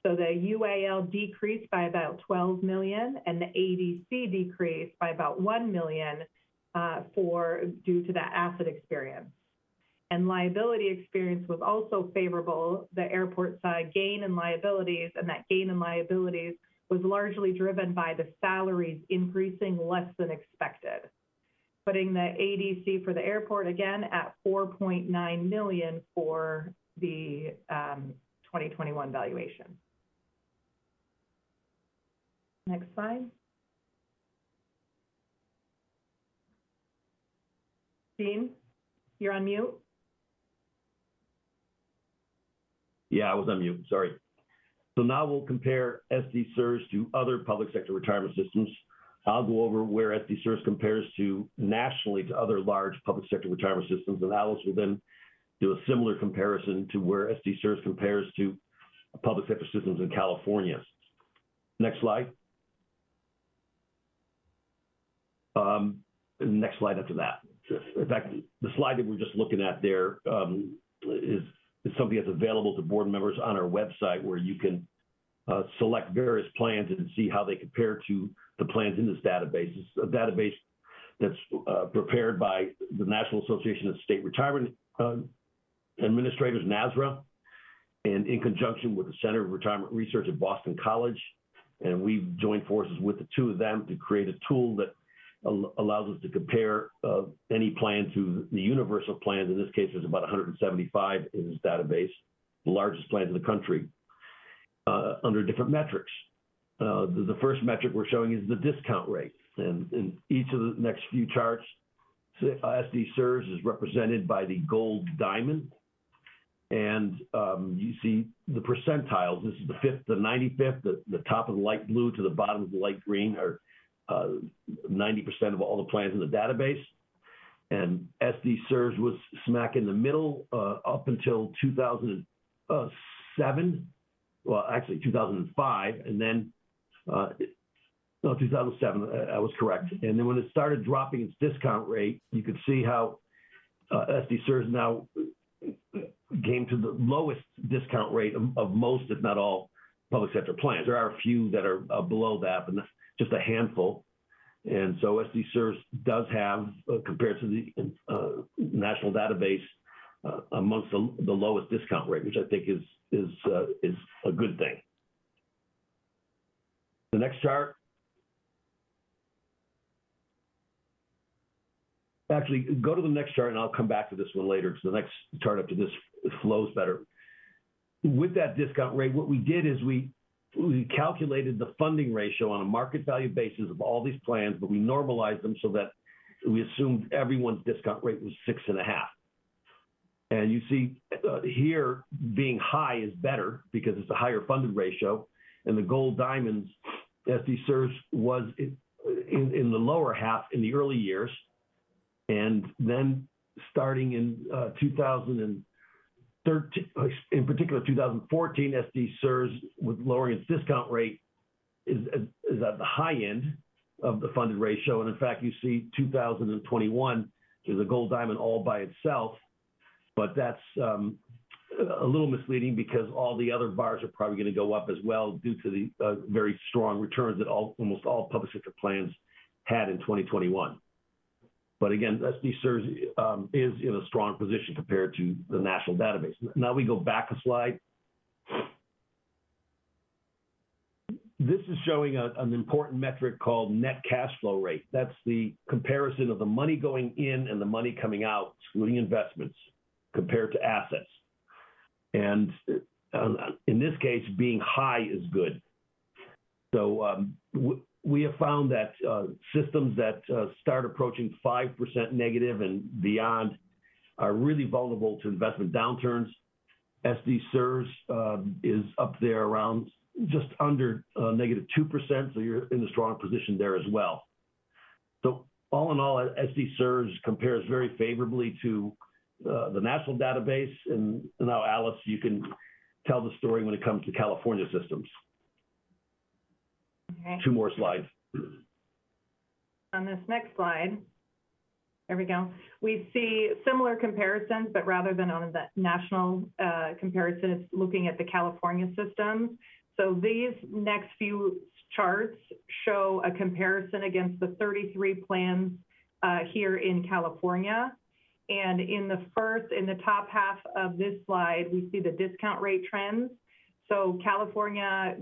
So the UAL decreased by about $12 million, and the ADC decreased by about $1 million due to that asset experience. And liability experience was also favorable. The airport saw a gain in liabilities, and that gain in liabilities was largely driven by the salaries increasing less than expected, putting the ADC for the airport again at $4.9 million for the 2021 valuation. Next slide. Dean, you're on mute. Yeah, I was on mute, sorry. So now we'll compare SDCERS to other public sector retirement systems. I'll go over where SDCERS compares to nationally to other large public sector retirement systems, and Alice will then do a similar comparison to where SDCERS compares to public sector systems in California. Next slide. Next slide after that. In fact, the slide that we're just looking at there is something that's available to board members on our website, where you can select various plans and see how they compare to the plans in this database. It's a database that's prepared by the National Association of State Retirement Administrators, NASRA, and in conjunction with the Center of Retirement Research at Boston College. And we've joined forces with the two of them to create a tool that allows us to compare any plan to the universe of plans. In this case, there's about 175 in this database, the largest plans in the country, under different metrics. The first metric we're showing is the discount rate. And in each of the next few charts, SDCERS is represented by the gold diamond. And you see the percentiles. This is the 5th, the 95th, the top of the light blue to the bottom of the light green are 90% of all the plans in the database. And SDCERS was smack in the middle up until 2007. Well, actually 2005, and then, no, 2007, I was correct. And then when it started dropping its discount rate, you could see how SDCERS now came to the lowest discount rate of most, if not all, public sector plans. There are a few that are below that, but just a handful. And so SDCERS does have, compared to the national database, amongst the lowest discount rate, which I think is a good thing. The next chart. Actually, go to the next chart, and I'll come back to this one later, because the next chart after this flows better. With that discount rate, what we did is we calculated the funding ratio on a market value basis of all these plans, but we normalized them so that we assumed everyone's discount rate was 6.5. And you see here, being high is better because it's a higher funded ratio, and the gold diamonds, SDCERS was in the lower half in the early years, and then starting in 2013, in particular 2014, SDCERS, with lowering its discount rate, is at the high end of the funded ratio. And in fact, you see 2021 is a gold diamond all by itself, but that's a little misleading because all the other bars are probably going to go up as well due to the very strong returns that almost all public sector plans had in 2021. But again, SDCERS is in a strong position compared to the national database. Now we go back a slide. This is showing an important metric called net cash flow rate. That's the comparison of the money going in and the money coming out, excluding investments, compared to assets. And in this case, being high is good. So we have found that systems that start approaching 5% negative and beyond are really vulnerable to investment downturns. SDCERS is up there around just under negative 2%, so you're in a strong position there as well. So all in all, SDCERS compares very favorably to the national database. And now, Alice, you can tell the story when it comes to California systems. Okay. 2 more slides. On this next slide, there we go. We see similar comparisons, but rather than on the national comparison, it's looking at the California systems. So these next few charts show a comparison against the 33 plans here in California. And in the top half of this slide, we see the discount rate trends. So California,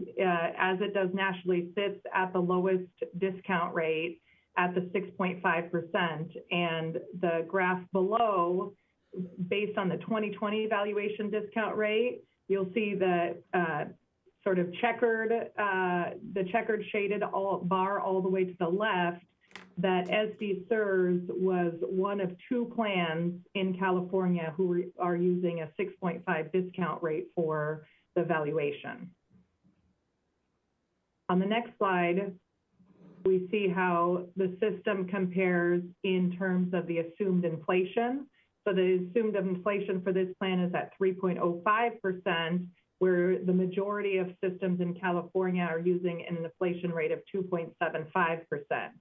as it does nationally, sits at the lowest discount rate at the 6.5%. And the graph below, based on the 2020 valuation discount rate, you'll see the sort of checkered shaded bar all the way to the left, that SDCERS was one of 2 plans in California who are using a 6.5 discount rate for the valuation. On the next slide, we see how the system compares in terms of the assumed inflation. So the assumed inflation for this plan is at 3.05%, where the majority of systems in California are using an inflation rate of 2.75%.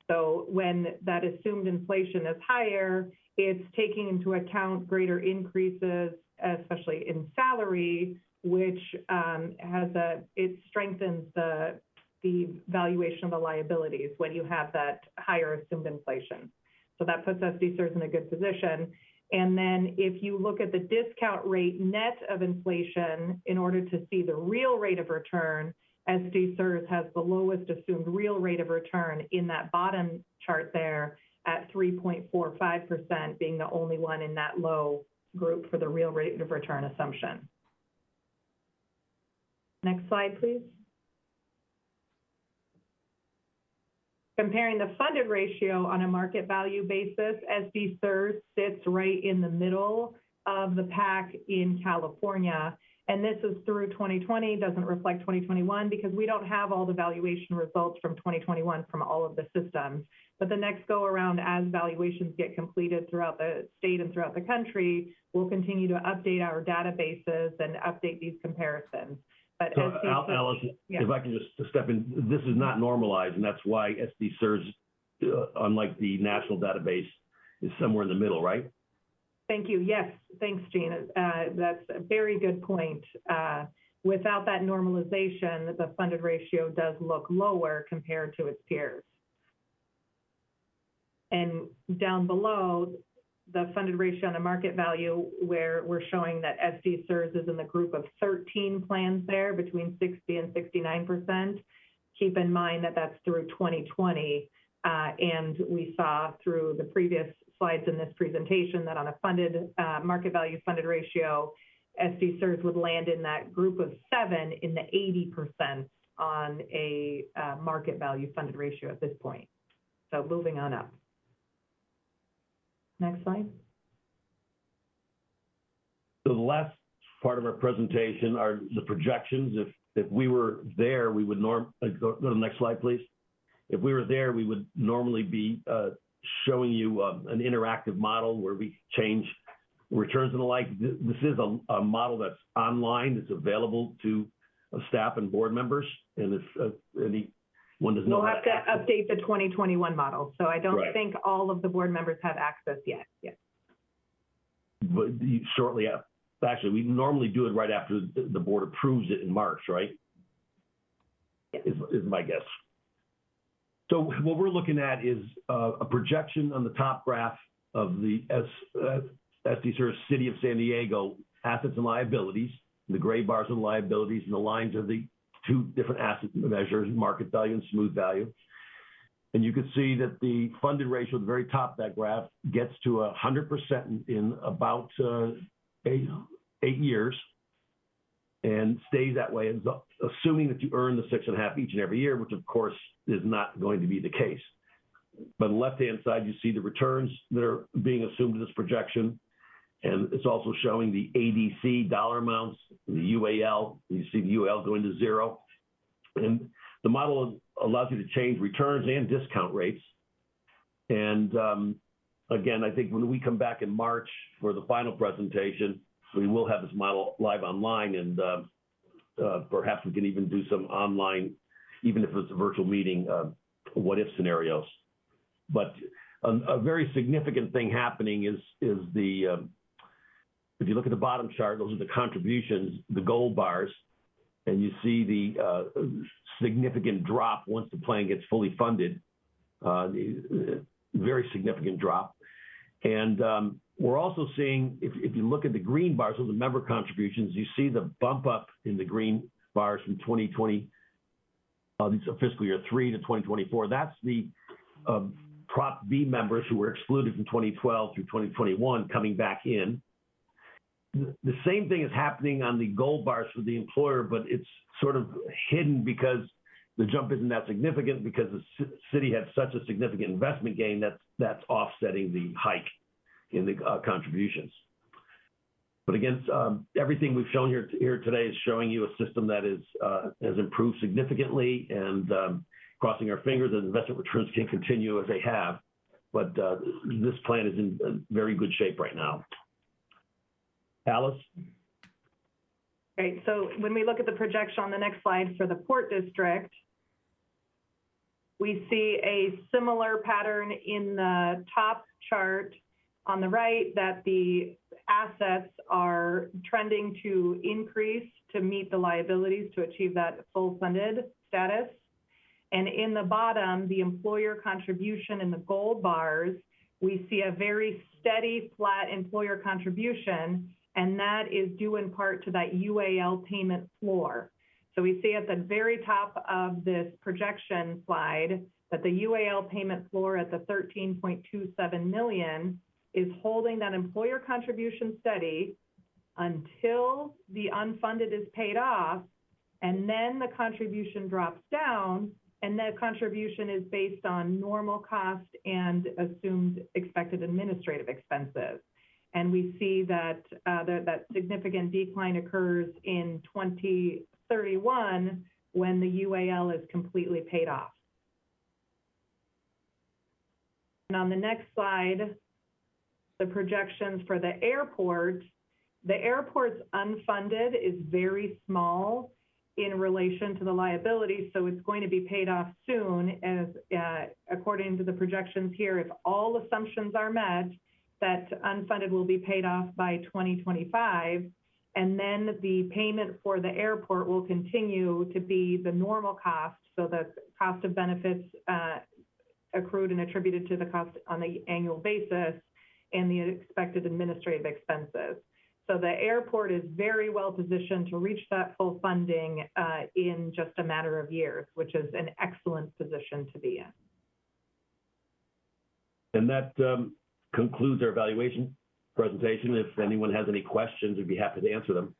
So when that assumed inflation is higher, it's taking into account greater increases, especially in salary, which it strengthens the valuation of the liabilities when you have that higher assumed inflation. So that puts SDCERS in a good position. And then if you look at the discount rate net of inflation, in order to see the real rate of return, SDCERS has the lowest assumed real rate of return in that bottom chart there at 3.45%, being the only one in that low group for the real rate of return assumption. Next slide, please. Comparing the funded ratio on a market value basis, SDCERS sits right in the middle of the pack in California. And this is through 2020, doesn't reflect 2021 because we don't have all the valuation results from 2021 from all of the systems. But the next go around, as valuations get completed throughout the state and throughout the country, we'll continue to update our databases and update these comparisons. But so, Alice, yeah. If I can just step in, this is not normalized, and that's why SDCERS, unlike the national database, is somewhere in the middle, right? Thank you. Yes, thanks, Gene. That's a very good point. Without that normalization, the funded ratio does look lower compared to its peers. And down below, the funded ratio on the market value, where we're showing that SDCERS is in the group of 13 plans there between 60 and 69%. Keep in mind that that's through 2020. And we saw through the previous slides in this presentation that on a funded market value funded ratio, SDCERS would land in that group of 7 in the 80% on a market value funded ratio at this point. So moving on up. Next slide. So the last part of our presentation are the projections. If we were there, we would go to the next slide, please. If we were there, we would normally be showing you an interactive model where we change returns and the like. This is a model that's online. It's available to staff and board members. And if anyone doesn't know, we'll have to update the 2021 model. So I don't think all of the board members have access yet. Yes. But shortly after. Actually, we normally do it right after the board approves it in March, right? Yes. Is my guess. So what we're looking at is a projection on the top graph of the SDCERS City of San Diego assets and liabilities. The gray bars are the liabilities, and the lines are the two different asset measures, market value and smooth value. And you can see that the funded ratio at the very top of that graph gets to 100% in about 8 years and stays that way, assuming that you earn the 6.5 each and every year, which of course is not going to be the case. But on the left-hand side, you see the returns that are being assumed in this projection. And it's also showing the ADC dollar amounts, the UAL. You see the UAL going to 0. And the model allows you to change returns and discount rates. And again, I think when we come back in March for the final presentation, we will have this model live online, and perhaps we can even do some online, even if it's a virtual meeting, what-if scenarios. But a very significant thing happening is the, if you look at the bottom chart, those are the contributions, the gold bars, and you see the significant drop once the plan gets fully funded, very significant drop. And we're also seeing, if you look at the green bars, those are member contributions, you see the bump up in the green bars from 2020, fiscal year 3 to 2024. That's the Prop B members who were excluded from 2012 through 2021 coming back in. The same thing is happening on the gold bars for the employer, but it's sort of hidden because the jump isn't that significant because the city had such a significant investment gain that's offsetting the hike in the contributions. But again, everything we've shown here today is showing you a system that has improved significantly, and crossing our fingers that investment returns can continue as they have. But this plan is in very good shape right now. Alice? Great. So when we look at the projection on the next slide for the Port District, we see a similar pattern in the top chart on the right, that the assets are trending to increase to meet the liabilities to achieve that full funded status. And in the bottom, the employer contribution in the gold bars, we see a very steady, flat employer contribution, and that is due in part to that UAL payment floor. So we see at the very top of this projection slide that the UAL payment floor at the 13.27 million is holding that employer contribution steady until the unfunded is paid off, and then the contribution drops down, and that contribution is based on normal cost and assumed expected administrative expenses. And we see that that significant decline occurs in 2031 when the UAL is completely paid off. And on the next slide, the projections for the airport's unfunded is very small in relation to the liability, so it's going to be paid off soon, as according to the projections here, if all assumptions are met, that unfunded will be paid off by 2025, and then the payment for the airport will continue to be the normal cost, so the cost of benefits accrued and attributed to the cost on the annual basis, and the expected administrative expenses. So the airport is very well positioned to reach that full funding in just a matter of years, which is an excellent position to be in. And that concludes our evaluation presentation. If anyone has any questions, we'd be happy to answer them.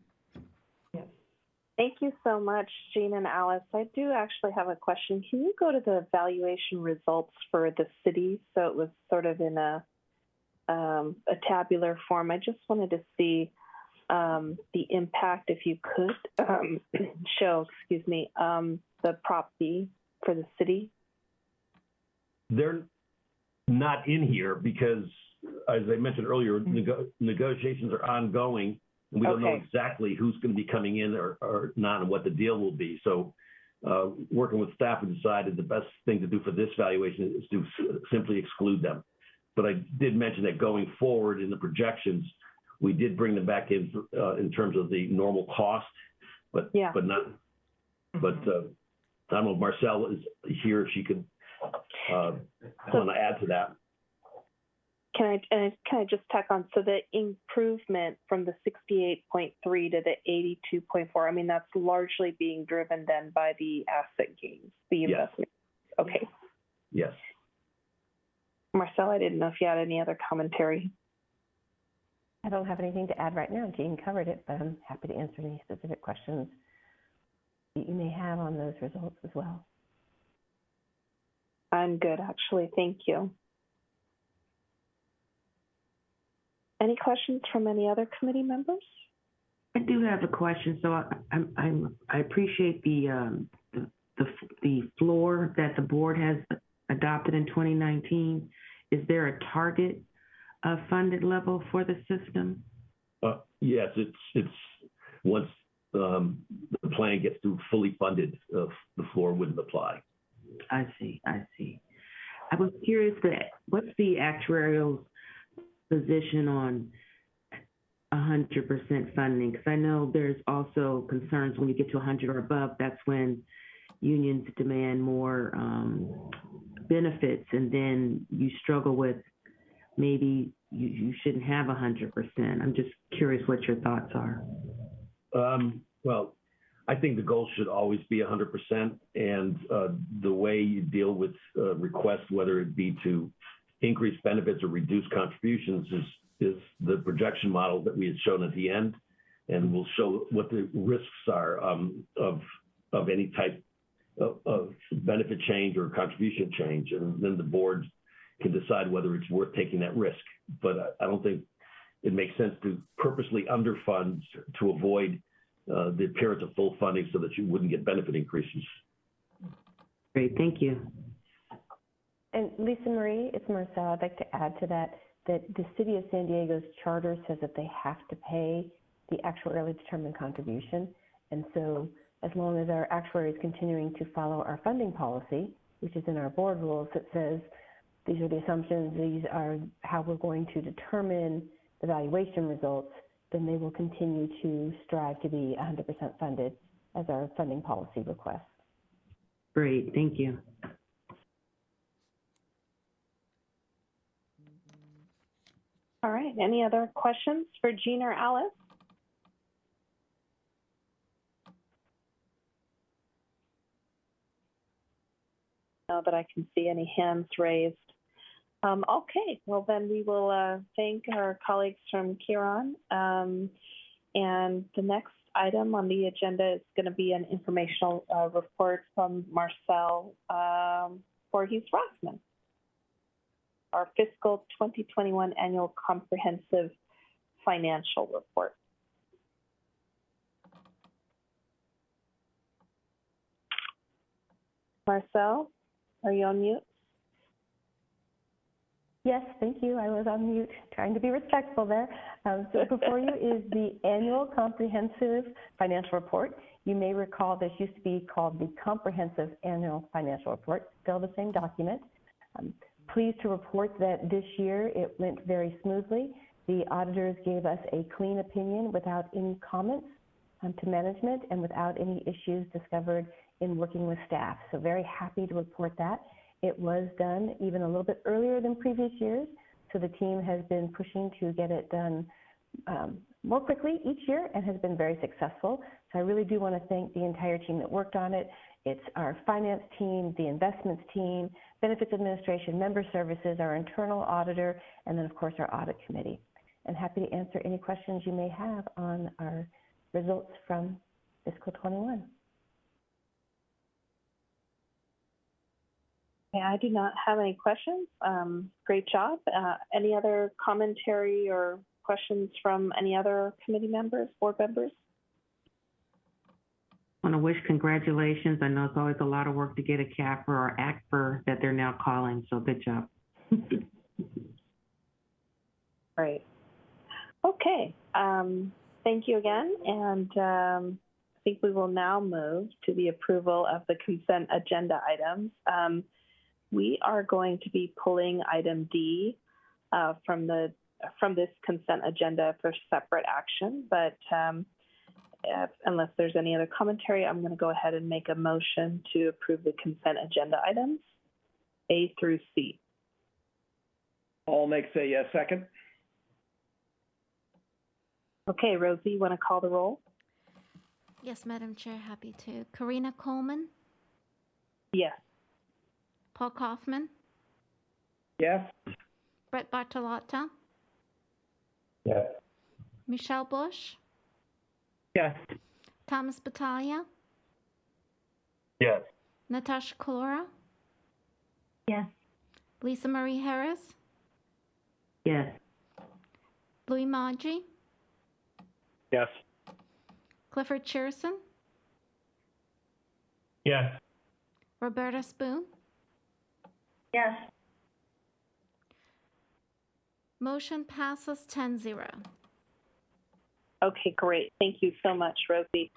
Yes. Thank you so much, Jean and Alice. I do actually have a question. Can you go to the valuation results for the city? So it was sort of in a tabular form. I just wanted to see the impact, if you could show, the Prop B for the city. They're not in here because, as I mentioned earlier, negotiations are ongoing, and we don't know exactly who's going to be coming in or not and what the deal will be. So working with staff, we decided the best thing to do for this valuation is to simply exclude them. But I did mention that going forward in the projections, we did bring them back in terms of the normal cost, but not. But I don't know if Marcel is here, if she could want to add to that. Can I just tack on? So the improvement from the 68.3 to the 82.4, I mean, that's largely being driven then by the asset gains, the investment. Okay. Yes. Marcel, I didn't know if you had any other commentary. I don't have anything to add right now. Jean covered it, but I'm happy to answer any specific questions that you may have on those results as well. I'm good, actually. Thank you. Any questions from any other committee members? I do have a question. So I appreciate the floor that the board has adopted in 2019. Is there a target funded level for the system? Yes, it's once the plan gets through fully funded, the floor wouldn't apply. I see. I was curious what's the actuarial's position on 100% funding? Because I know there's also concerns when you get to 100 or above, that's when unions demand more benefits, and then you struggle with maybe you shouldn't have 100%. I'm just curious what your thoughts are. Well, I think the goal should always be 100%, and the way you deal with requests, whether it be to increase benefits or reduce contributions, is the projection model that we had shown at the end, and we'll show what the risks are of any type of benefit change or contribution change, and then the board can decide whether it's worth taking that risk. But I don't think it makes sense to purposely underfund to avoid the appearance of full funding so that you wouldn't get benefit increases. Great, thank you. And Lisa Marie, it's Marcel. I'd like to add to that the City of San Diego's charter says that they have to pay the actuarially determined contribution. And so as long as our actuary is continuing to follow our funding policy, which is in our board rules, that says these are the assumptions, these are how we're going to determine the valuation results, then they will continue to strive to be 100% funded as our funding policy requests. Great, thank you. All right, any other questions for Jean or Alice? Now that I can see any hands raised. Okay, well then we will thank our colleagues from Kiron. And the next item on the agenda is going to be an informational report from Marcel Voorhees-Rossman. Our fiscal 2021 annual comprehensive financial report. Marcel, are you on mute? Yes, thank you. I was on mute, trying to be respectful there. So before you is the annual comprehensive financial report. You may recall this used to be called the comprehensive annual financial report, still the same document. Pleased to report that this year it went very smoothly. The auditors gave us a clean opinion without any comments to management and without any issues discovered in working with staff. So very happy to report that. It was done even a little bit earlier than previous years, So the team has been pushing to get it done more quickly each year and has been very successful. So I really do want to thank the entire team that worked on it. It's our finance team, the investments team, benefits administration, member services, our internal auditor, and then of course our audit committee. And happy to answer any questions you may have on our results from fiscal 21. Yeah, I do not have any questions. Great job. Any other commentary or questions from any other committee members, board members? I want to wish congratulations. I know it's always a lot of work to get a CAFR or ACFR that they're now calling, so good job. Right. Okay. Thank you again. And I think we will now move to the approval of the consent agenda items. We are going to be pulling item D from this consent agenda for separate action, but unless there's any other commentary, I'm going to go ahead and make a motion to approve the consent agenda items, A through C. Paul makes a second. Okay, Rosie, you want to call the roll? Yes, Madam Chair, happy to. Karina Coleman? Yes. Paul Kaufman? Yes. Brett Bartolotta? Yes. Michelle Bush? Yes. Thomas Battaglia? Yes. Natasha Kalora? Yes. Lisa Marie Harris? Yes. Louis Maggi? Yes. Clifford Cheerson? Yes. Roberta Spoon? Yes. Motion passes 10-0. Okay, great. Thank you so much, Rosie.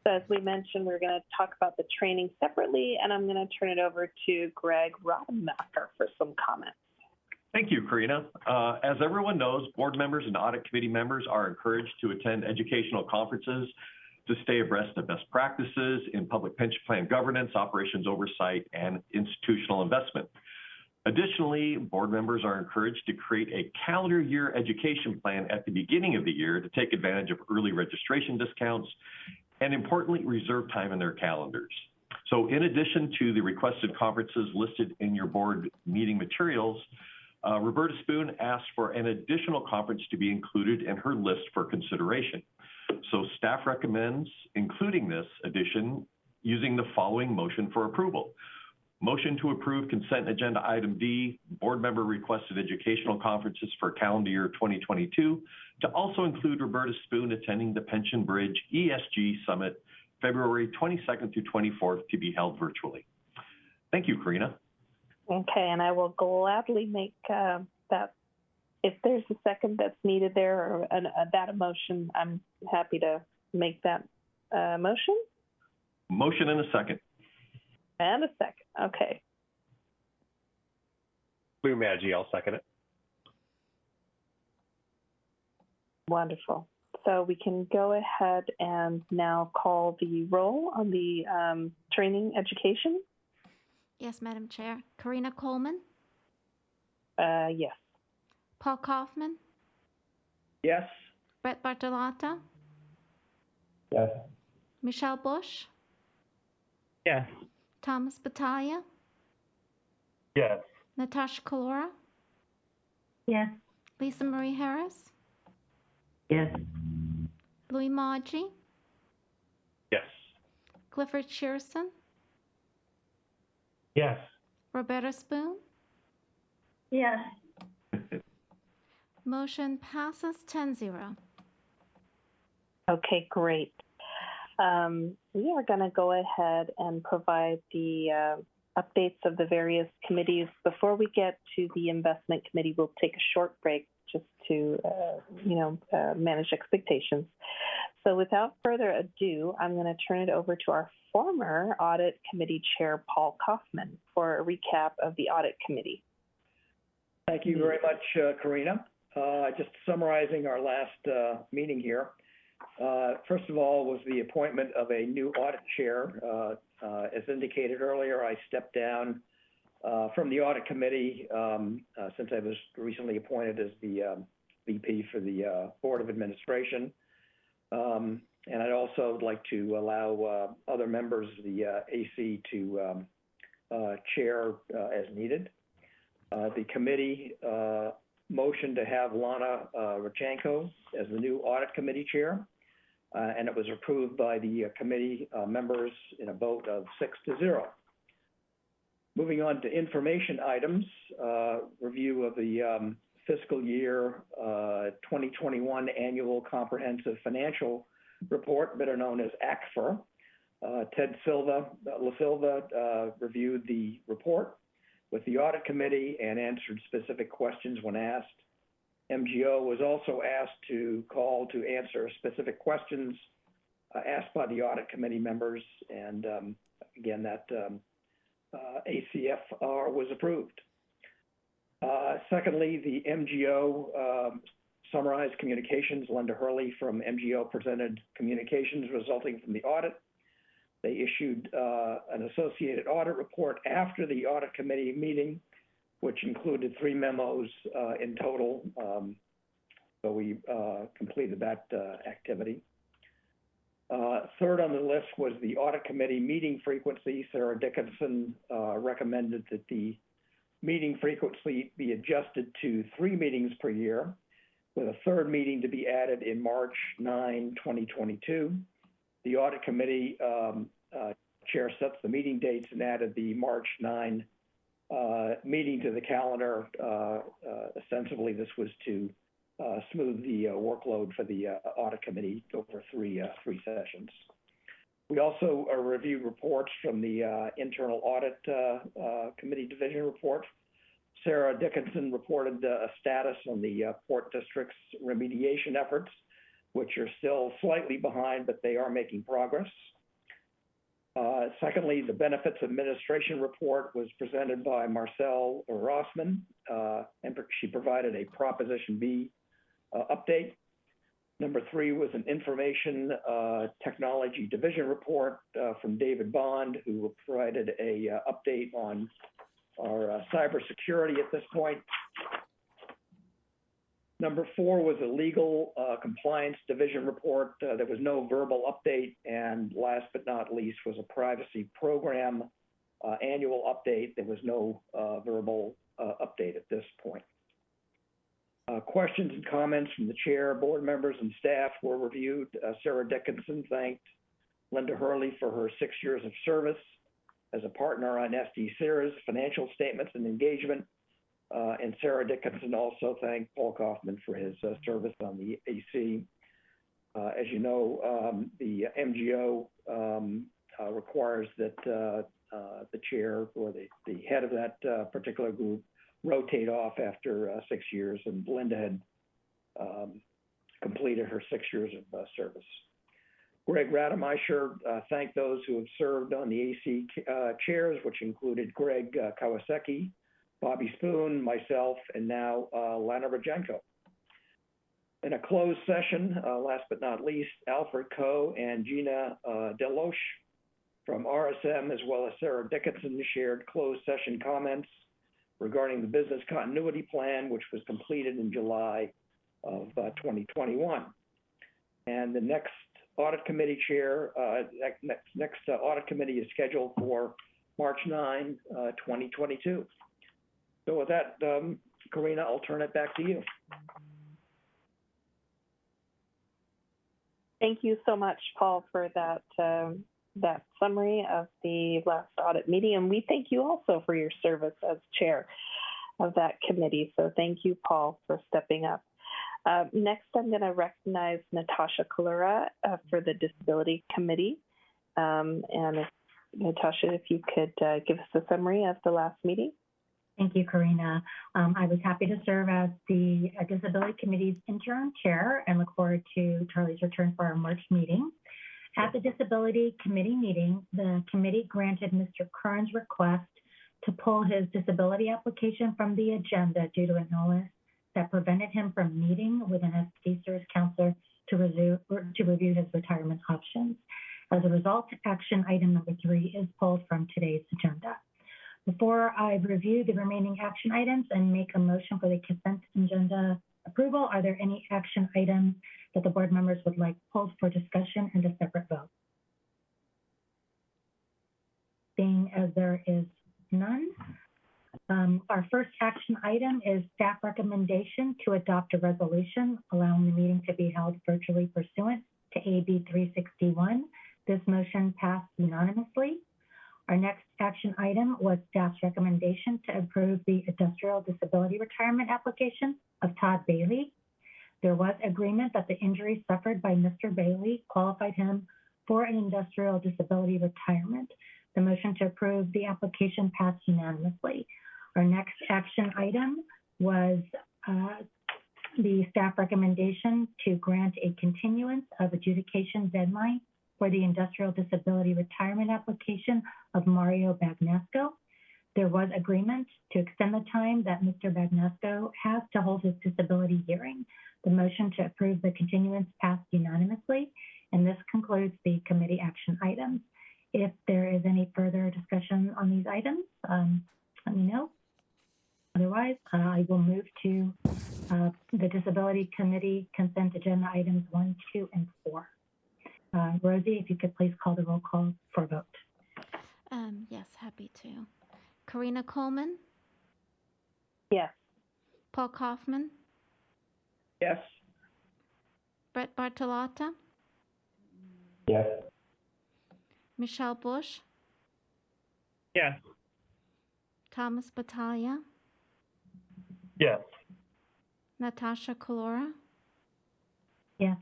So as we mentioned, we're going to talk about the training separately, and I'm going to turn it over to Greg Rodemacher for some comments. Thank you, Karina. As everyone knows, board members and audit committee members are encouraged to attend educational conferences to stay abreast of best practices in public pension plan governance, operations oversight, and institutional investment. Additionally, board members are encouraged to create a calendar year education plan at the beginning of the year to take advantage of early registration discounts and, importantly, reserve time in their calendars. So in addition to the requested conferences listed in your board meeting materials, Roberta Spoon asked for an additional conference to be included in her list for consideration. So staff recommends including this addition using the following motion for approval. Motion to approve consent agenda item D, board member requested educational conferences for calendar year 2022 to also include Roberta Spoon attending the Pension Bridge ESG Summit, February 22nd through 24th, to be held virtually. Thank you, Karina. Okay, and I will gladly make that, if there's a second that's needed there, or that motion, I'm happy to make that motion. Motion and a second. And a second, okay. Lou Maggi, I'll second it. Wonderful. So we can go ahead and now call the roll on the training education. Yes, Madam Chair. Karina Coleman? Yes. Paul Kaufman? Yes. Brett Bartolotta? Yes. Michelle Bush? Yes. Thomas Battaglia? Yes. Natasha Kalora? Yes. Lisa Marie Harris? Yes. Louis Maggi? Yes. Clifford Cheerson? Yes. Roberta Spoon? Yes. Motion passes 10-0. Okay, great. We are going to go ahead and provide the updates of the various committees. Before we get to the investment committee, we'll take a short break just to, manage expectations. So without further ado, I'm going to turn it over to our former audit committee chair, Paul Kaufman, for a recap of the audit committee. Thank you very much, Karina. Just summarizing our last meeting here. First of all was the appointment of a new audit chair. As indicated earlier, I stepped down From the Audit Committee, since I was recently appointed as the VP for the Board of Administration. And I'd also like to allow other members of the AC to chair as needed. The committee motioned to have Lana Rachenko as the new Audit Committee Chair, and it was approved by the committee members in a vote of 6-0. Moving on to information items, review of the fiscal year 2021 Annual Comprehensive Financial Report, better known as ACFR. Ted La Silva reviewed the report with the Audit Committee and answered specific questions when asked. MGO was also asked to call to answer specific questions asked by the Audit Committee members, and again, that ACFR was approved. Secondly, the MGO summarized communications. Linda Hurley from MGO presented communications resulting from the audit. They issued an associated audit report after the Audit Committee meeting, which included 3 memos in total. So we completed that activity. Third on the list was the Audit Committee meeting frequency. Sarah Dickinson recommended that the meeting frequency be adjusted to 3 meetings per year, with a 3rd meeting to be added in March 9, 2022. The Audit Committee chair sets the meeting dates and added the March 9 meeting to the calendar. Ostensibly, this was to smooth the workload for the Audit Committee over three sessions. We also reviewed reports from the Internal Audit Committee Division report. Sarah Dickinson reported a status on the Port District's remediation efforts, which are still slightly behind, but they are making progress. Secondly, the Benefits Administration report was presented by Marcel Rossman, and she provided a Proposition B update. Number 3 was an Information Technology Division report from David Bond, who provided a update on our cybersecurity at this point. Number 4 was a Legal Compliance Division report. There was no verbal update. And last but not least was a Privacy Program annual update. There was no verbal update at this point. Questions and comments from the chair, board members, and staff were reviewed. Sarah Dickinson thanked Linda Hurley for her 6 years of service as a partner on SDCERS, financial statements and engagement. And Sarah Dickinson also thanked Paul Kaufman for his service on the AC. As you know, the MGO requires that the chair or the head of that particular group rotate off after 6 years, and Linda had completed her 6 years of service. Greg Rademacher thanked those who have served on the AC chairs, which included Greg Kawaseki, Bobby Spoon, myself, and now Lana Rachenko. In a closed session, last but not least, Alfred Coe and Gina Deloche from RSM, as well as Sarah Dickinson, shared closed session comments regarding the business continuity plan, which was completed in July of 2021. And the next audit committee chair, next audit committee is scheduled for March 9, 2022. So with that, Karina, I'll turn it back to you. Thank you so much, Paul, for that that summary of the last audit meeting. And we thank you also for your service as chair of that committee. So thank you, Paul, for stepping up. Next, I'm going to recognize Natasha Kalura for the Disability Committee. And Natasha, if you could give us a summary of the last meeting. Thank you, Karina. I was happy to serve as the Disability Committee's interim chair and look forward to Charlie's return for our March meeting. At the Disability Committee meeting, the committee granted Mr. Kern's request to pull his disability application from the agenda due to an illness that prevented him from meeting with an SDCERS counselor to review his retirement options. As a result, action item number 3 is pulled from today's agenda. Before I review the remaining action items and make a motion for the consent agenda approval, are there any action items that the board members would like pulled for discussion and a separate vote? Seeing as there is none, our first action item is staff recommendation to adopt a resolution allowing the meeting to be held virtually pursuant to AB 361. This motion passed unanimously. Our next action item was staff's recommendation to approve the industrial disability retirement application of Todd Bailey. There was agreement that the injury suffered by Mr. Bailey qualified him for an industrial disability retirement. The motion to approve the application passed unanimously. Our next action item was the staff recommendation to grant a continuance of adjudication deadline for the industrial disability retirement application of Mario Bagnesco. There was agreement to extend the time that Mr. Bagnesco has to hold his disability hearing. The motion to approve the continuance passed unanimously, and this concludes the committee action items. If there is any further discussion on these items, let me know. Otherwise, I will move to the Disability Committee consent agenda items 1, 2, and 4. Rosie, if you could please call the roll call for vote. Yes, happy to. Karina Coleman? Yes. Paul Kaufman? Yes. Brett Bartolotta? Yes. Michelle Bush? Yes. Thomas Battaglia? Yes. Natasha Kalora? Yes.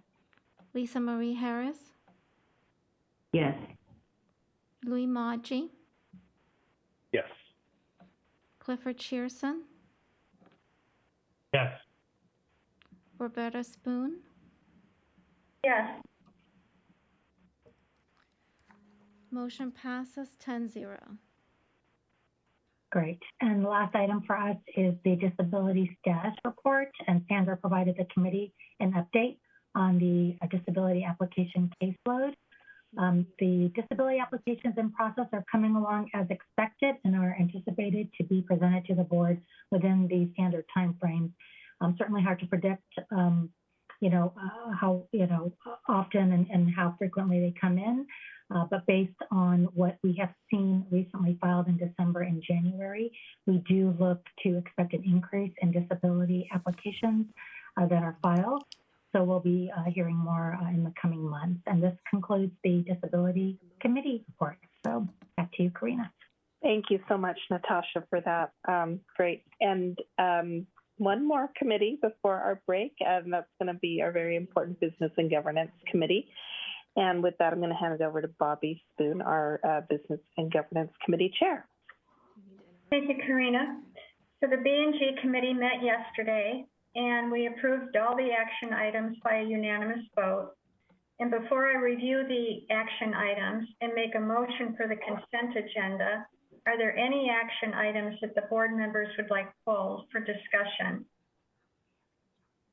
Lisa Marie Harris? Yes. Louis Maggi? Yes. Clifford Shearson? Yes. Roberta Spoon? Yes. Motion passes 10-0. Great. And the last item for us is the disability status report. And Sandra provided the committee an update on the disability application caseload. The disability applications in process are coming along as expected and are anticipated to be presented to the board within the standard timeframes. Certainly hard to predict, how, often and how frequently they come in. But based on what we have seen recently filed in December and January, we do look to expect an increase in disability applications that are filed. So we'll be hearing more in the coming months. And this concludes the Disability Committee report. So back to you, Karina. Thank you so much, Natasha, for that. Great. And one more committee before our break, and that's going to be our very important Business and Governance Committee. And with that, I'm going to hand it over to Bobby Spoon, our Business and Governance Committee Chair. Thank you, Karina. So the B&G Committee met yesterday, and we approved all the action items by a unanimous vote. And before I review the action items and make a motion for the consent agenda, are there any action items that the board members would like pulled for discussion?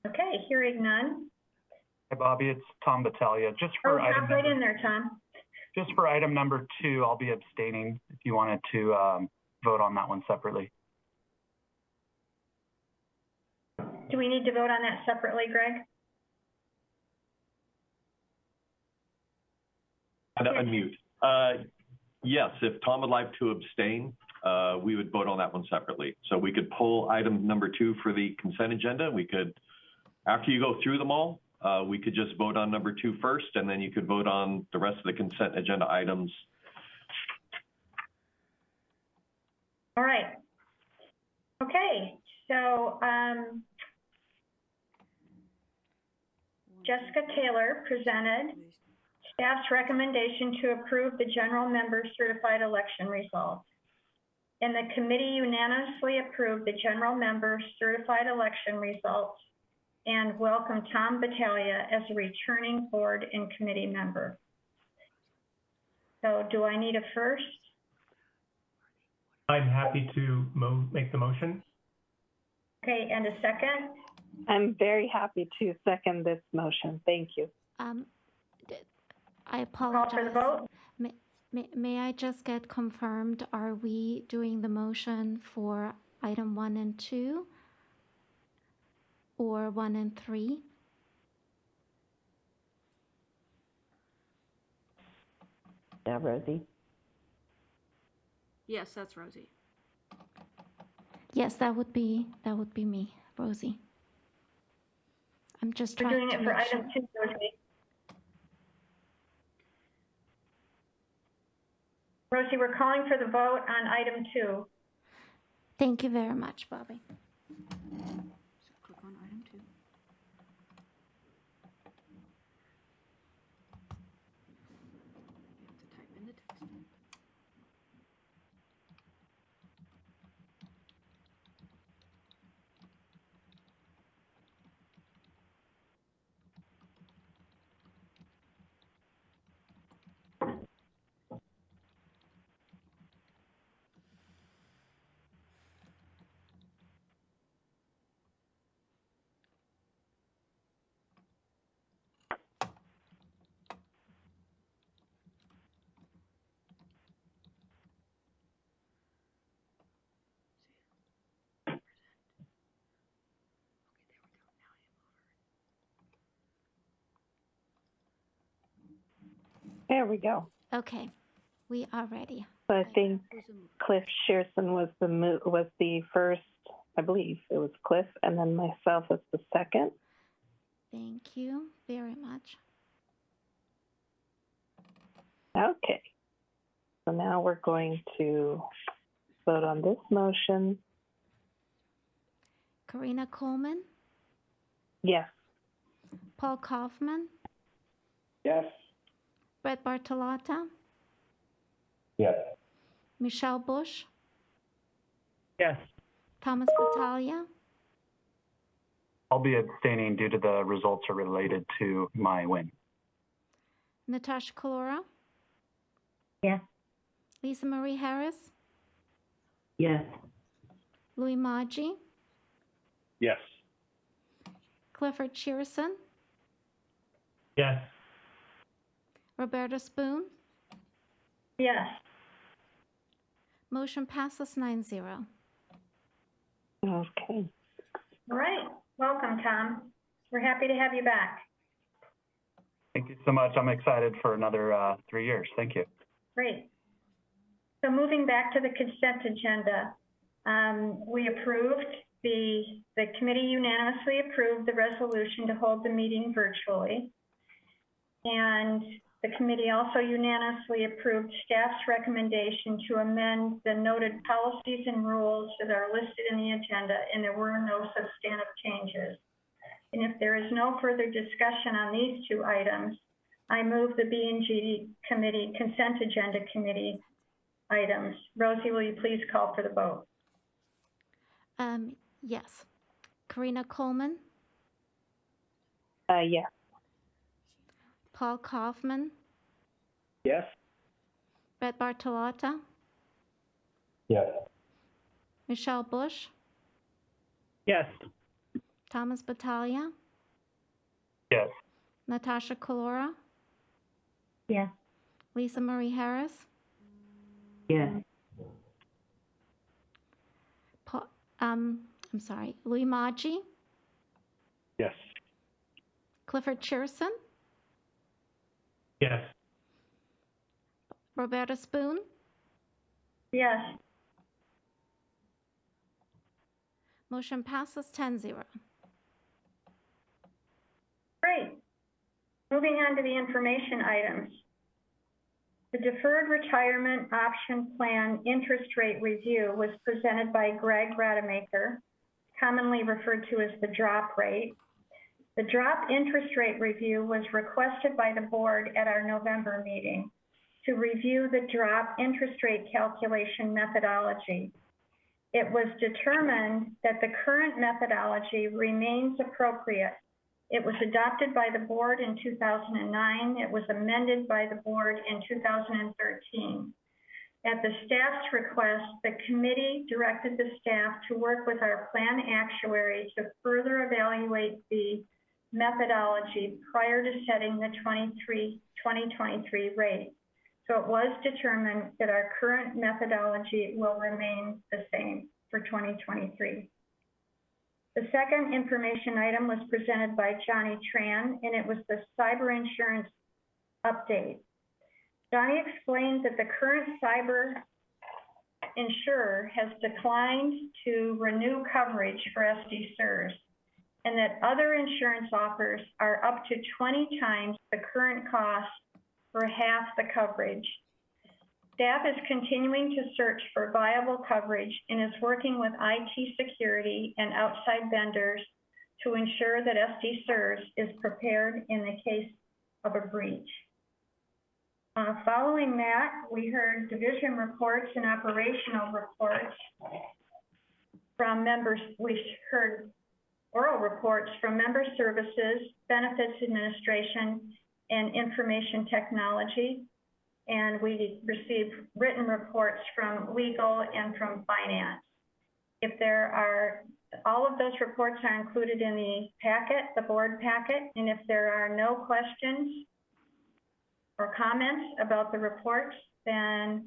Okay, hearing none. Hi, Bobby, it's Tom Battaglia. Just for hop right in there, Tom. Just for item number 2, I'll be abstaining if you wanted to vote on that one separately. Do we need to vote on that separately, Greg? Unmute. Yes, if Tom would like to abstain, we would vote on that one separately. So we could pull item number 2 for the consent agenda. We could, after you go through them all, we could just vote on number 2 first, and then you could vote on the rest of the consent agenda items. All right. Okay, so Jessica Taylor presented staff's recommendation to approve the general member certified election results. And the committee unanimously approved the general member certified election results and welcome Tom Battaglia as a returning board and committee member. So do I need a first? I'm happy to make the motion. Okay, and a second? I'm very happy to second this motion. Thank you. I apologize. Call for the vote? May I just get confirmed, are we doing the motion for item 1 and 2 or 1 and 3? Now, Rosie. Yes, that's Rosie. Yes, that would be me, Rosie. I'm just We're trying doing to it for make item sure. 2, Rosie. Rosie, we're calling for the vote on item 2. Thank you very much, Bobby. So click on item 2. You have to type in the text. There we go. Okay, we are ready. So I think Cliff Shearson was the first, I believe it was Cliff, and then myself was the second. Thank you very much. Okay. So now we're going to vote on this motion. Karina Coleman, Yes. Paul Kaufman, Yes. Brett Bartolotta, Yes. Michelle Bush, Yes. Thomas Battaglia, I'll be abstaining due to the results are related to my win. Natasha Kalora, Yes. Lisa Marie Harris, Yes. Louis Maggi, Yes. Clifford Shearson, Yes. Roberta Spoon. Yes. Motion passes 9-0. Okay. All right. Welcome, Tom. We're happy to have you back. Thank you so much. I'm excited for another 3 years. Thank you. Great. So moving back to the consent agenda, we approved, the committee unanimously approved the resolution to hold the meeting virtually. And the committee also unanimously approved staff's recommendation to amend the noted policies and rules that are listed in the agenda, and there were no substantive changes. And if there is no further discussion on these 2 items, I move the B&G committee, consent agenda committee items. Rosie, will you please call for the vote? Yes. Karina Coleman, Yes. Paul Kaufman, Yes. Brett Bartolotta, Yes. Michelle Bush, Yes. Thomas Battaglia, Yes. Natasha Kalora, Yes. Lisa Marie Harris, Yes. Louis Maggi, Yes. Clifford Shearson, Yes. Roberta Spoon, Yes. motion passes 10-0. Great. Moving on to the information items. The Deferred Retirement Option Plan Interest Rate Review was presented by Greg Rademacher, commonly referred to as the drop rate. The drop interest rate review was requested by the board at our November meeting to review the drop interest rate calculation methodology. It was determined that the current methodology remains appropriate. It was adopted by the board in 2009. It was amended by the board in 2013. At the staff's request, the committee directed the staff to work with our plan actuary to further evaluate the methodology prior to setting the 2023 rate. So it was determined that our current methodology will remain the same for 2023. The second information item was presented by Johnny Tran, and it was the cyber insurance update. Johnny explained that the current cyber insurer has declined to renew coverage for SDCERS, and that other insurance offers are up to 20 times the current cost for half the coverage. Staff is continuing to search for viable coverage and is working with IT security and outside vendors to ensure that SDCERS is prepared in the case of a breach. Following that, we heard division reports and operational reports from members. We heard oral reports from Member Services, Benefits Administration, and Information Technology. And we received written reports from Legal and from Finance. If there are, all of those reports are included in the packet, the board packet, and if there are no questions or comments about the reports, then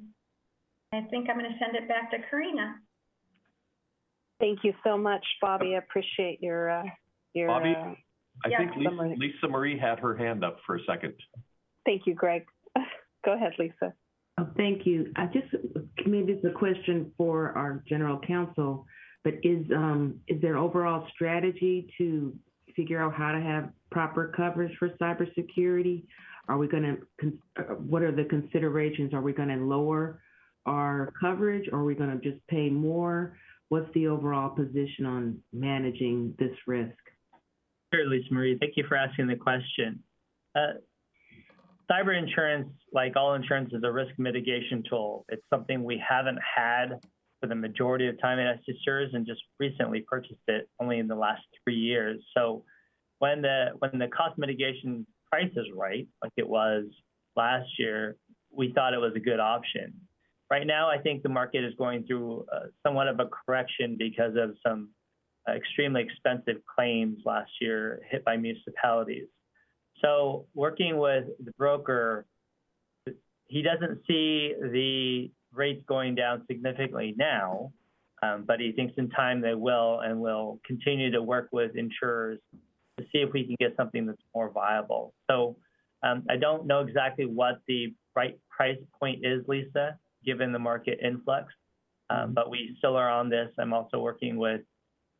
I think I'm going to send it back to Karina. Thank you so much, Bobby. I appreciate your Bobby, I think summary. Lisa Marie had her hand up for a second. Thank you, Greg. Go ahead, Lisa. Oh, thank you. Maybe it's a question for our general counsel, but is there overall strategy to figure out how to have proper coverage for cybersecurity? Are we going to, what are the considerations? Are we going to lower our coverage, or are we going to just pay more? What's the overall position on managing this risk? Sure, Lisa Marie. Thank you for asking the question. Cyber insurance, like all insurance, is a risk mitigation tool. It's something we haven't had for the majority of time at SDCERS and just recently purchased it only in the last 3 years. So when the cost mitigation price is right, like it was last year, we thought it was a good option. Right now, I think the market is going through somewhat of a correction because of some extremely expensive claims last year hit by municipalities. So working with the broker, he doesn't see the rates going down significantly now, but he thinks in time they will, and will continue to work with insurers to see if we can get something that's more viable. So I don't know exactly what the right price point is, Lisa, given the market influx, but we still are on this. I'm also working with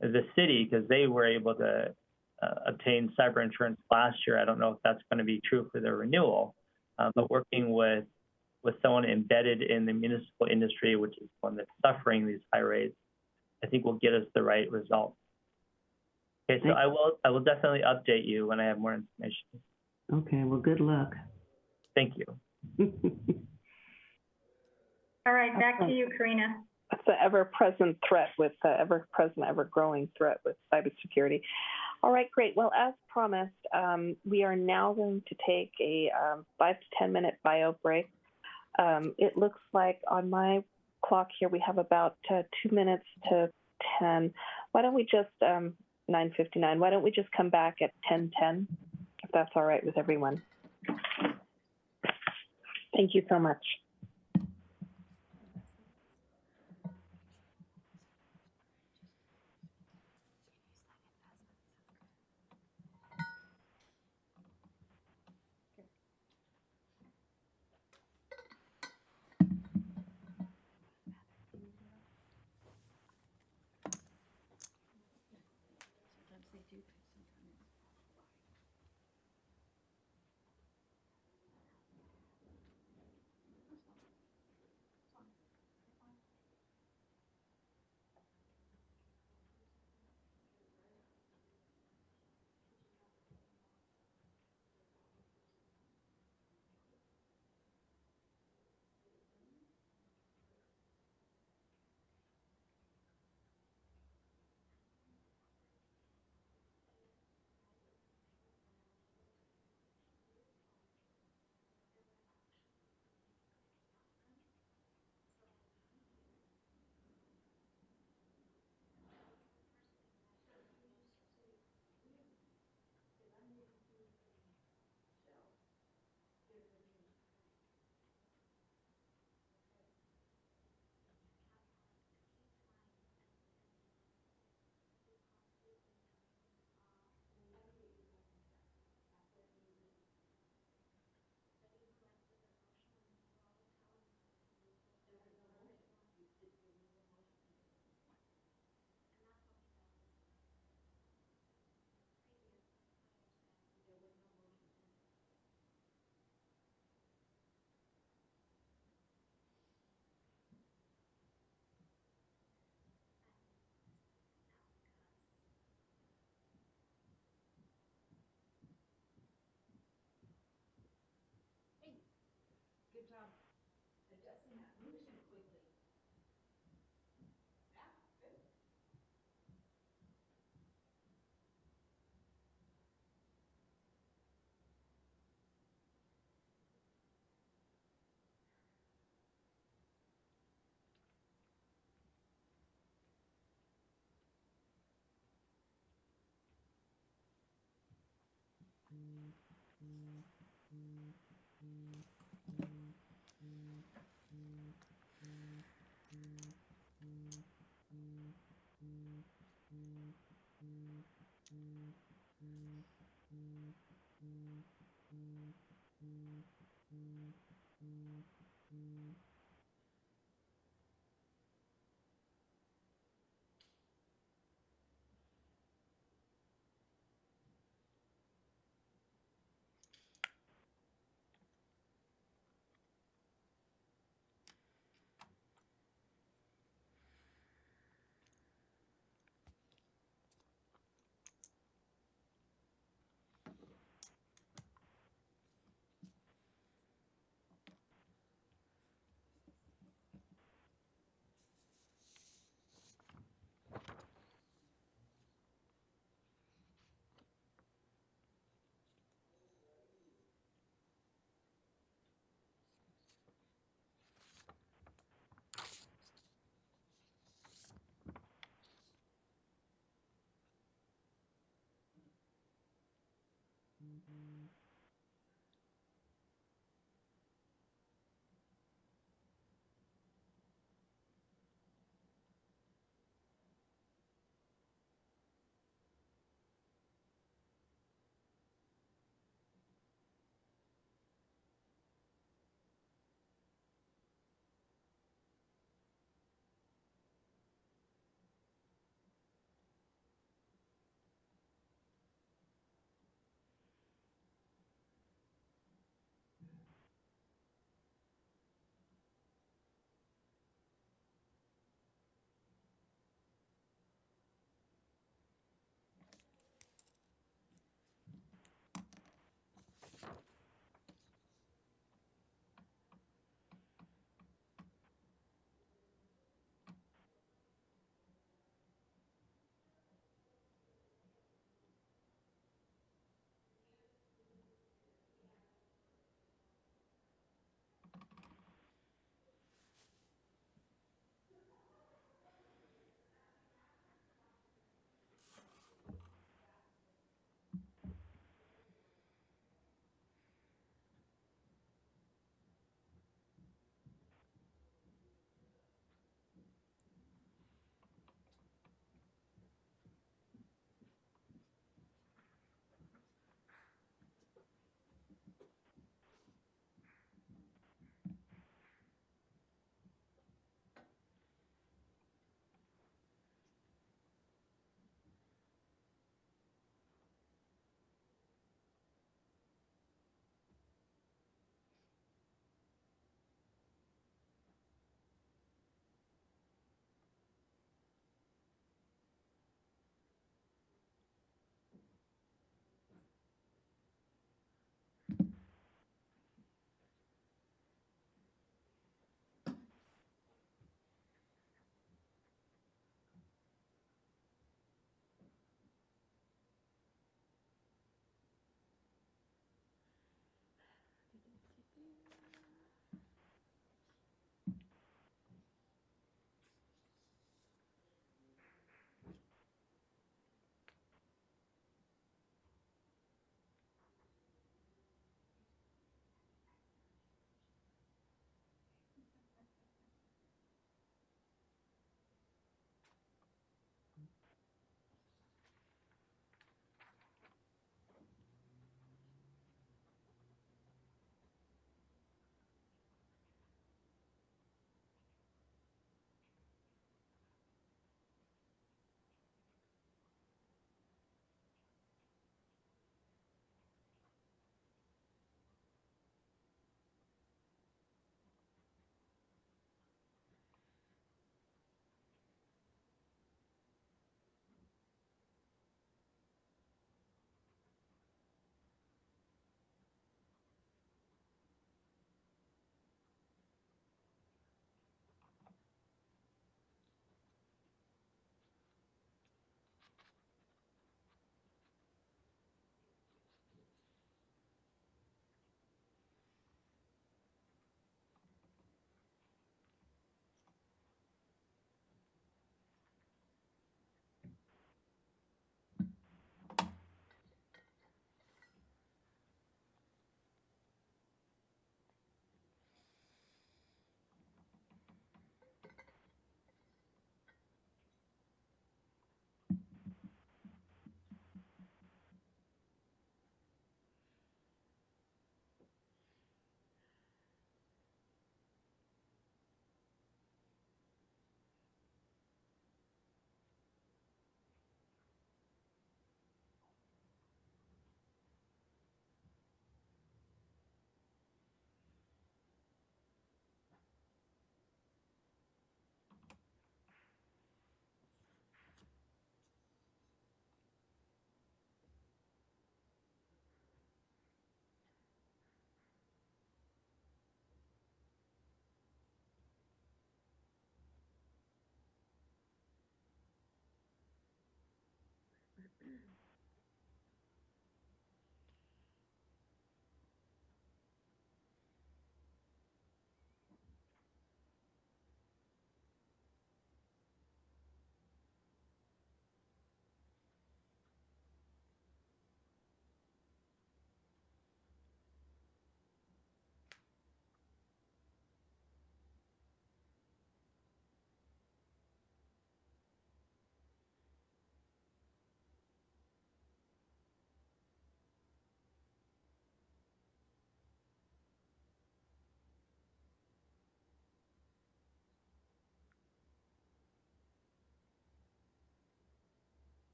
the city because they were able to obtain cyber insurance last year. I don't know if that's going to be true for their renewal, but working with someone embedded in the municipal industry, which is one that's suffering these high rates, I think will get us the right result. Okay, so I will definitely update you when I have more information. Okay, well, good luck. Thank you. All right, back to you, Karina. That's the ever-present threat with ever-present, ever-growing threat with cybersecurity. All right, great. Well, as promised, we are now going to take a 5 to 10 minute bio break. It looks like on my clock here we have about 2 minutes to 10. Why don't we just 9:59? Why don't we just come back at 10:10, if that's all right with everyone? Thank you so much.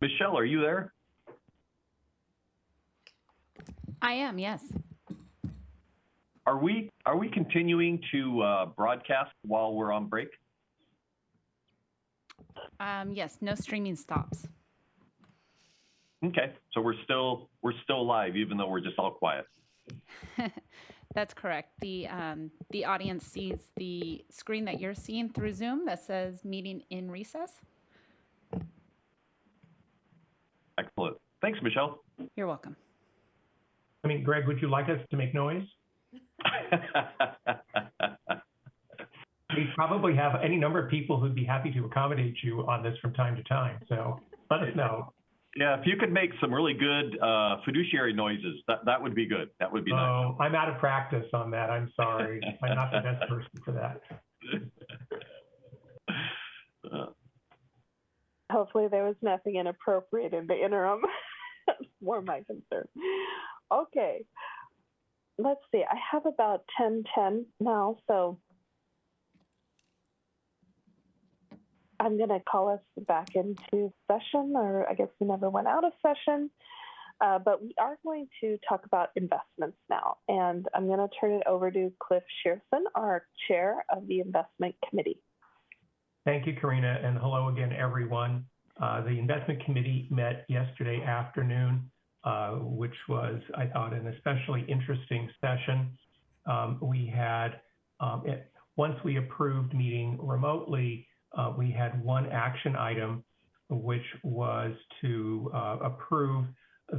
Michelle, are you there? I am, yes. Are we continuing to broadcast while we're on break? Yes, no streaming stops. Okay, so we're still live, even though we're just all quiet. That's correct. The audience sees the screen that you're seeing through Zoom that says meeting in recess. Excellent. Thanks, Michelle. You're welcome. I mean, Greg, would you like us to make noise? We probably have any number of people who'd be happy to accommodate you on this from time to time, so let us know. Yeah, if you could make some really good fiduciary noises, that would be good. That would be nice. Oh, I'm out of practice on that. I'm sorry. I'm not the best person for that. Hopefully there was nothing inappropriate in the interim. That's more my concern. Okay, let's see. I have about 10:10 now, so I'm going to call us back into session, or I guess we never went out of session, but we are going to talk about investments now. And I'm going to turn it over to Cliff Shearson, our chair of the investment committee. Thank you, Karina, and hello again, everyone. The investment committee met yesterday afternoon, which was, I thought, an especially interesting session. We had, once we approved meeting remotely, we had one action item, which was to approve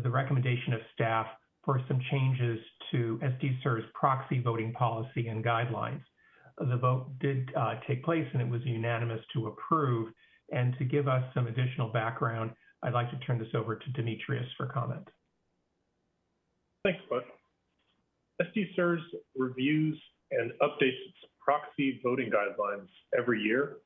the recommendation of staff for some changes to SDCERS proxy voting policy and guidelines. The vote did take place, and it was unanimous to approve. And to give us some additional background, I'd like to turn this over to Demetrius for comment. Thanks, Bud. SDCERS reviews and updates its proxy voting guidelines every year.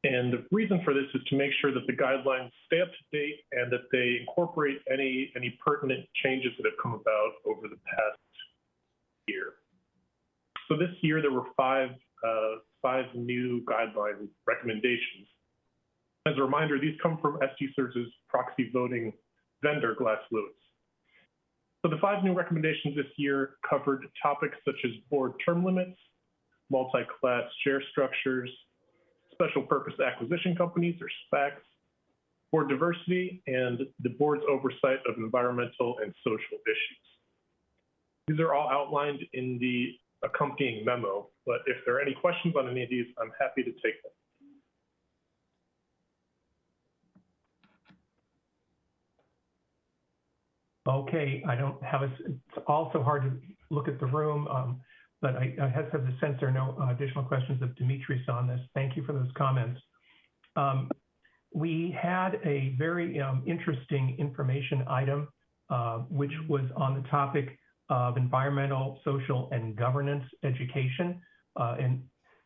And the reason for this is to make sure that the guidelines stay up to date and that they incorporate any pertinent changes that have come about over the past year. So this year there were five new guideline recommendations. As a reminder, these come from SDCERS's proxy voting vendor, Glass Lewis. So the 5 new recommendations this year covered topics such as board term limits, multi-class share structures, special purpose acquisition companies or SPACs, board diversity, and the board's oversight of environmental and social issues. These are all outlined in the accompanying memo, but if there are any questions on any of these, I'm happy to take them. Okay, I don't have it's also hard to look at the room, but I have the sense there are no additional questions of Demetrius on this. Thank you for those comments. We had a very interesting information item, which was on the topic of environmental, social, and governance education.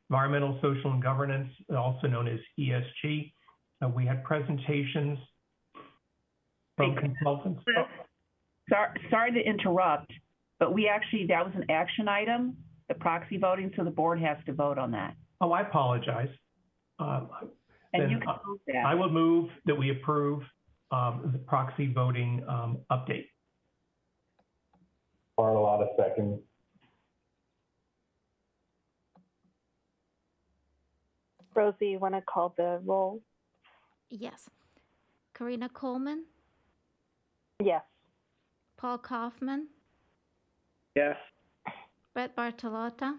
Environmental, social, and governance, also known as ESG. We had presentations from consultants. Sorry to interrupt, but that was an action item, the proxy voting, so the board has to vote on that. Oh, I apologize. And you can move that. I will move that we approve the proxy voting update. Bartolotta, second. Rosie, you want to call the roll? Yes. Karina Coleman? Yes. Paul Kaufman? Yes. Brett Bartolotta?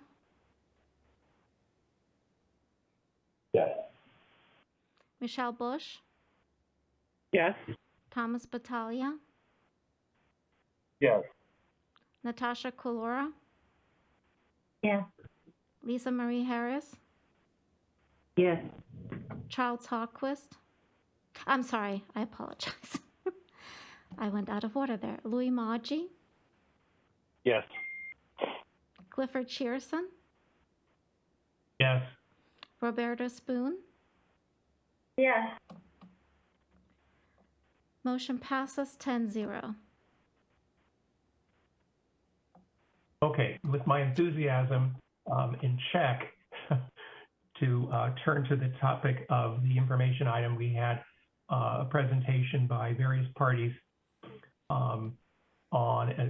Yes. Michelle Bush? Yes. Thomas Battaglia? Yes. Natasha Colora? Yes. Lisa Marie Harris? Yes. Charles Hawquist? I'm sorry, I apologize. I went out of order there. Louis Maggi? Yes. Clifford Shearson? Yes. Roberta Spoon? Yes. Motion passes 10-0. Okay, with my enthusiasm in check, to turn to the topic of the information item, we had a presentation by various parties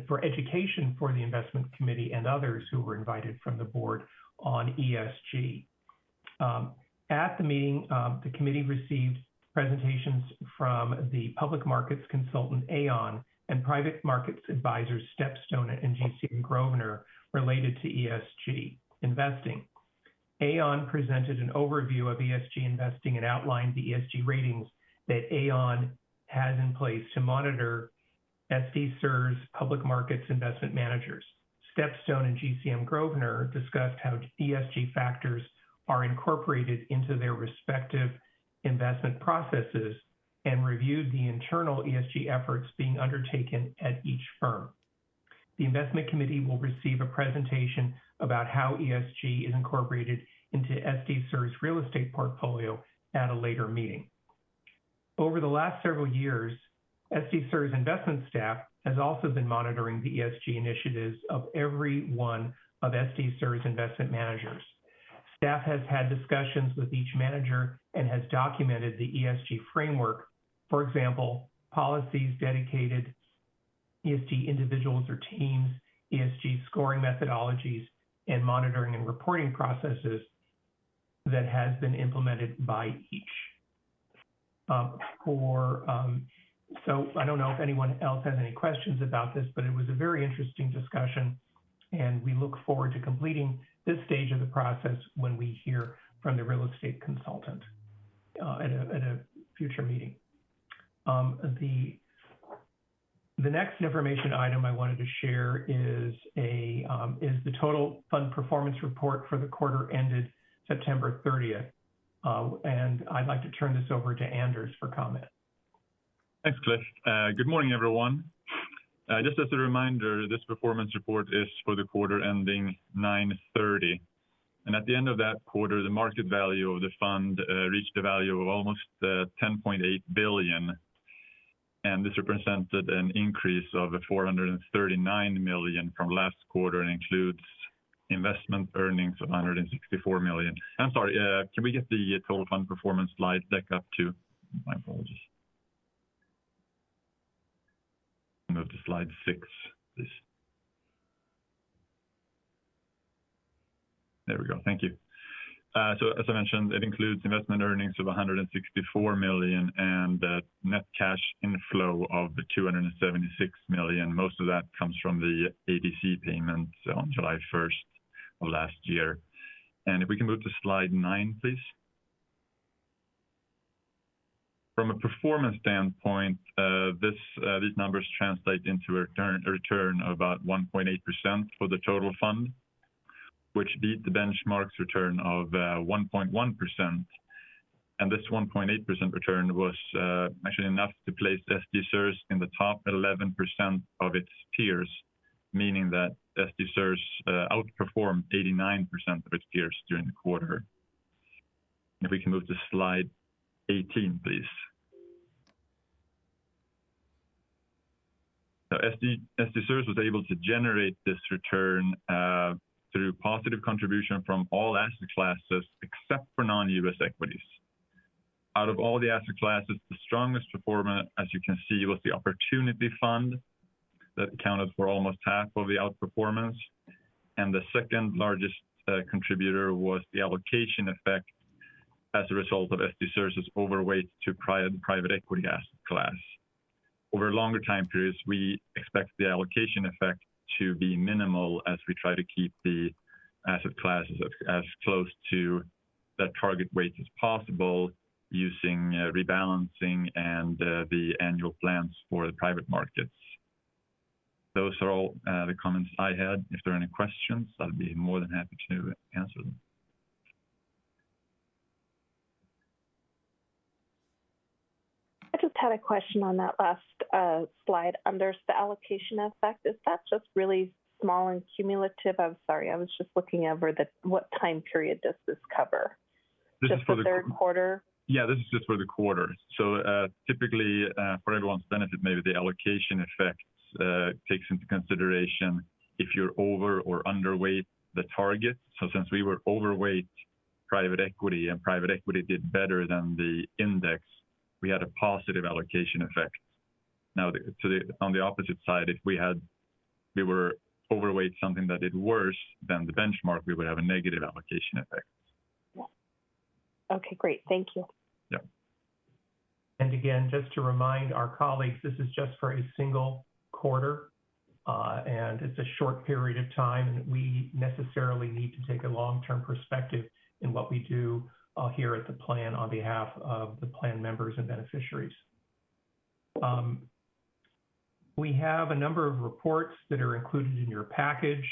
for education for the investment committee and others who were invited from the board on ESG. At the meeting, the committee received presentations from the public markets consultant Aon and private markets advisors Stepstone and GCM Grosvenor related to ESG investing. Aon presented an overview of ESG investing and outlined the ESG ratings that Aon has in place to monitor SDCERS public markets investment managers. Stepstone and GCM Grosvenor discussed how ESG factors are incorporated into their respective investment processes and reviewed the internal ESG efforts being undertaken at each firm. The investment committee will receive a presentation about how ESG is incorporated into SDCERS real estate portfolio at a later meeting. Over the last several years, SDCERS investment staff has also been monitoring the ESG initiatives of every one of SDCERS investment managers. Staff has had discussions with each manager and has documented the ESG framework. For example, policies, dedicated ESG individuals or teams, ESG scoring methodologies, and monitoring and reporting processes that has been implemented by each. So I don't know if anyone else has any questions about this, but it was a very interesting discussion, and we look forward to completing this stage of the process when we hear from the real estate consultant at a future meeting. The next information item I wanted to share is the total fund performance report for the quarter ended September 30th. And I'd like to turn this over to Anders for comment. Thanks, Cliff. Good morning, everyone. Just as a reminder, this performance report is for the quarter ending 9/30. And at the end of that quarter, the market value of the fund reached a value of almost 10.8 billion. And this represented an increase of 439 million from last quarter and includes investment earnings of 164 million. I'm sorry, can we get the total fund performance slide deck up to? My apologies. Move to slide 6, please. There we go. Thank you. So as I mentioned, it includes investment earnings of 164 million and net cash inflow of 276 million. Most of that comes from the ADC payment on July 1st of last year. And if we can move to slide 9, please. From a performance standpoint, these numbers translate into a return of about 1.8% for the total fund, which beat the benchmark's return of 1.1%. And this 1.8% return was actually enough to place SDCERS in the top 11% of its peers, meaning that SDCERS outperformed 89% of its peers during the quarter. If we can move to slide 18, please. So SDCERS was able to generate this return through positive contribution from all asset classes except for non-US equities. Out of all the asset classes, the strongest performer, as you can see, was the Opportunity Fund that accounted for almost half of the outperformance. And the second largest contributor was the allocation effect as a result of SDCERS's overweight to private equity asset class. Over longer time periods, we expect the allocation effect to be minimal as we try to keep the asset classes as close to that target weight as possible using rebalancing and the annual plans for the private markets. Those are all the comments I had. If there are any questions, I'll be more than happy to answer them. I just had a question on that last slide under the allocation effect. Is that just really small and cumulative? I'm sorry, I was just looking over what time period does this cover? This just is for the third quarter? Yeah, this is just for the quarter. So typically, for everyone's benefit, maybe the allocation effect takes into consideration if you're over or underweight the target. So since we were overweight private equity and private equity did better than the index, we had a positive allocation effect. Now, on the opposite side, if we were overweight something that did worse than the benchmark, we would have a negative allocation effect. Okay, great. Thank you. Yeah. And again, just to remind our colleagues, this is just for a single quarter, and it's a short period of time, and we necessarily need to take a long-term perspective in what we do here at the plan on behalf of the plan members and beneficiaries. We have a number of reports that are included in your package,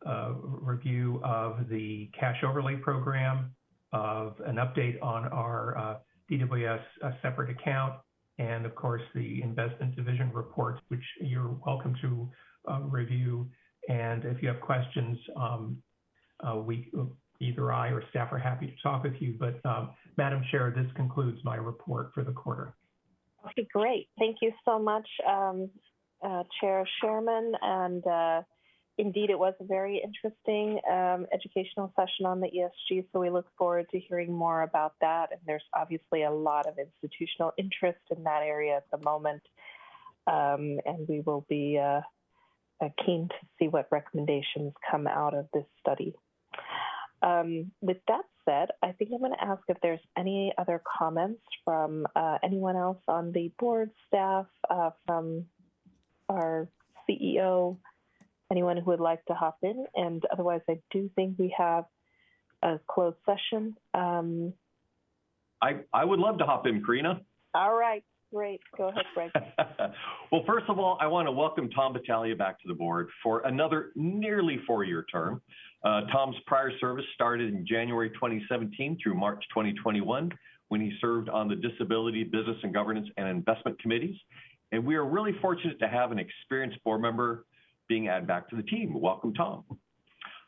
review of the cash overlay program, of an update on our DWS separate account, and of course the investment division reports, which you're welcome to review. And if you have questions, either I or staff are happy to talk with you. But Madam Chair, this concludes my report for the quarter. Okay, great. Thank you so much, Chair Sherman. And indeed, it was a very interesting educational session on the ESG, so we look forward to hearing more about that. And there's obviously a lot of institutional interest in that area at the moment, and we will be keen to see what recommendations come out of this study. With that said, I think I'm going to ask if there's any other comments from anyone else on the board, staff, from our CEO, anyone who would like to hop in. And otherwise, I do think we have a closed session. I would love to hop in, Karina. All right, great. Go ahead, Greg. Well, first of all, I want to welcome Tom Battaglia back to the board for another nearly 4-year term. Tom's prior service started in January 2017 through March 2021, when he served on the Disability, Business and Governance and Investment Committees. And we are really fortunate to have an experienced board member being added back to the team. Welcome, Tom.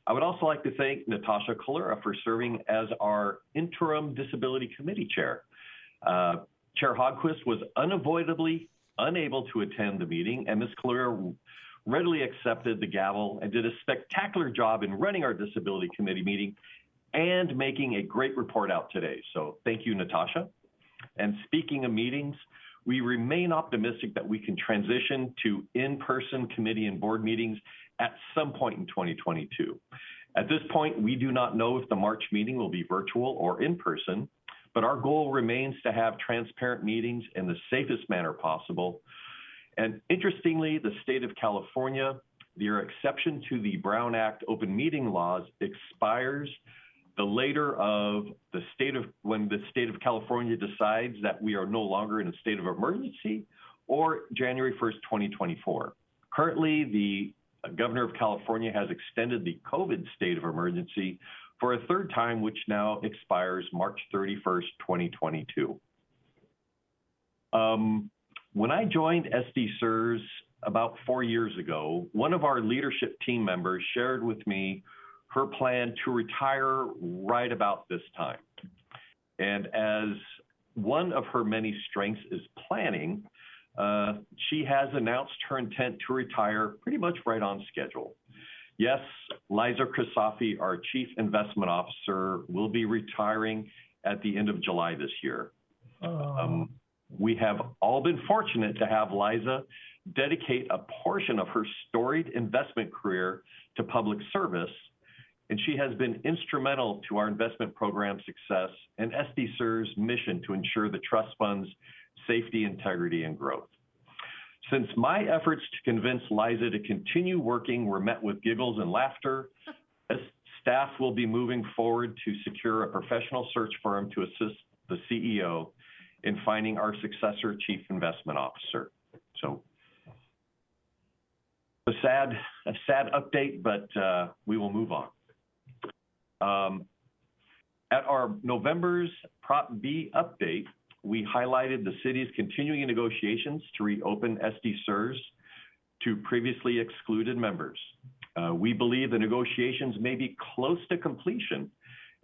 I would also like to thank Natasha Kalura for serving as our interim Disability Committee Chair. Chair Hogquist was unavoidably unable to attend the meeting, and Ms. Kalura readily accepted the gavel and did a spectacular job in running our Disability Committee meeting and making a great report out today. So thank you, Natasha. And speaking of meetings, we remain optimistic that we can transition to in-person committee and board meetings at some point in 2022. At this point, we do not know if the March meeting will be virtual or in person, but our goal remains to have transparent meetings in the safest manner possible. And interestingly, the state of California, their exception to the Brown Act open meeting laws expires the later of the when the state of California decides that we are no longer in a state of emergency, or January 1st, 2024. Currently, the governor of California has extended the COVID state of emergency for a third time, which now expires March 31st, 2022. When I joined SDCERS about 4 years ago, one of our leadership team members shared with me her plan to retire right about this time. And as one of her many strengths is planning, she has announced her intent to retire pretty much right on schedule. Yes, Liza Krisafi, our Chief Investment Officer, will be retiring at the end of July this year. We have all been fortunate to have Liza dedicate a portion of her storied investment career to public service, and she has been instrumental to our investment program success and SDCERS' mission to ensure the trust fund's safety, integrity, and growth. Since my efforts to convince Liza to continue working were met with giggles and laughter, staff will be moving forward to secure a professional search firm to assist the CEO in finding our successor Chief Investment Officer. So a sad update, but we will move on. At our November's Prop B update, we highlighted the city's continuing negotiations to reopen SDCERS to previously excluded members. We believe the negotiations may be close to completion,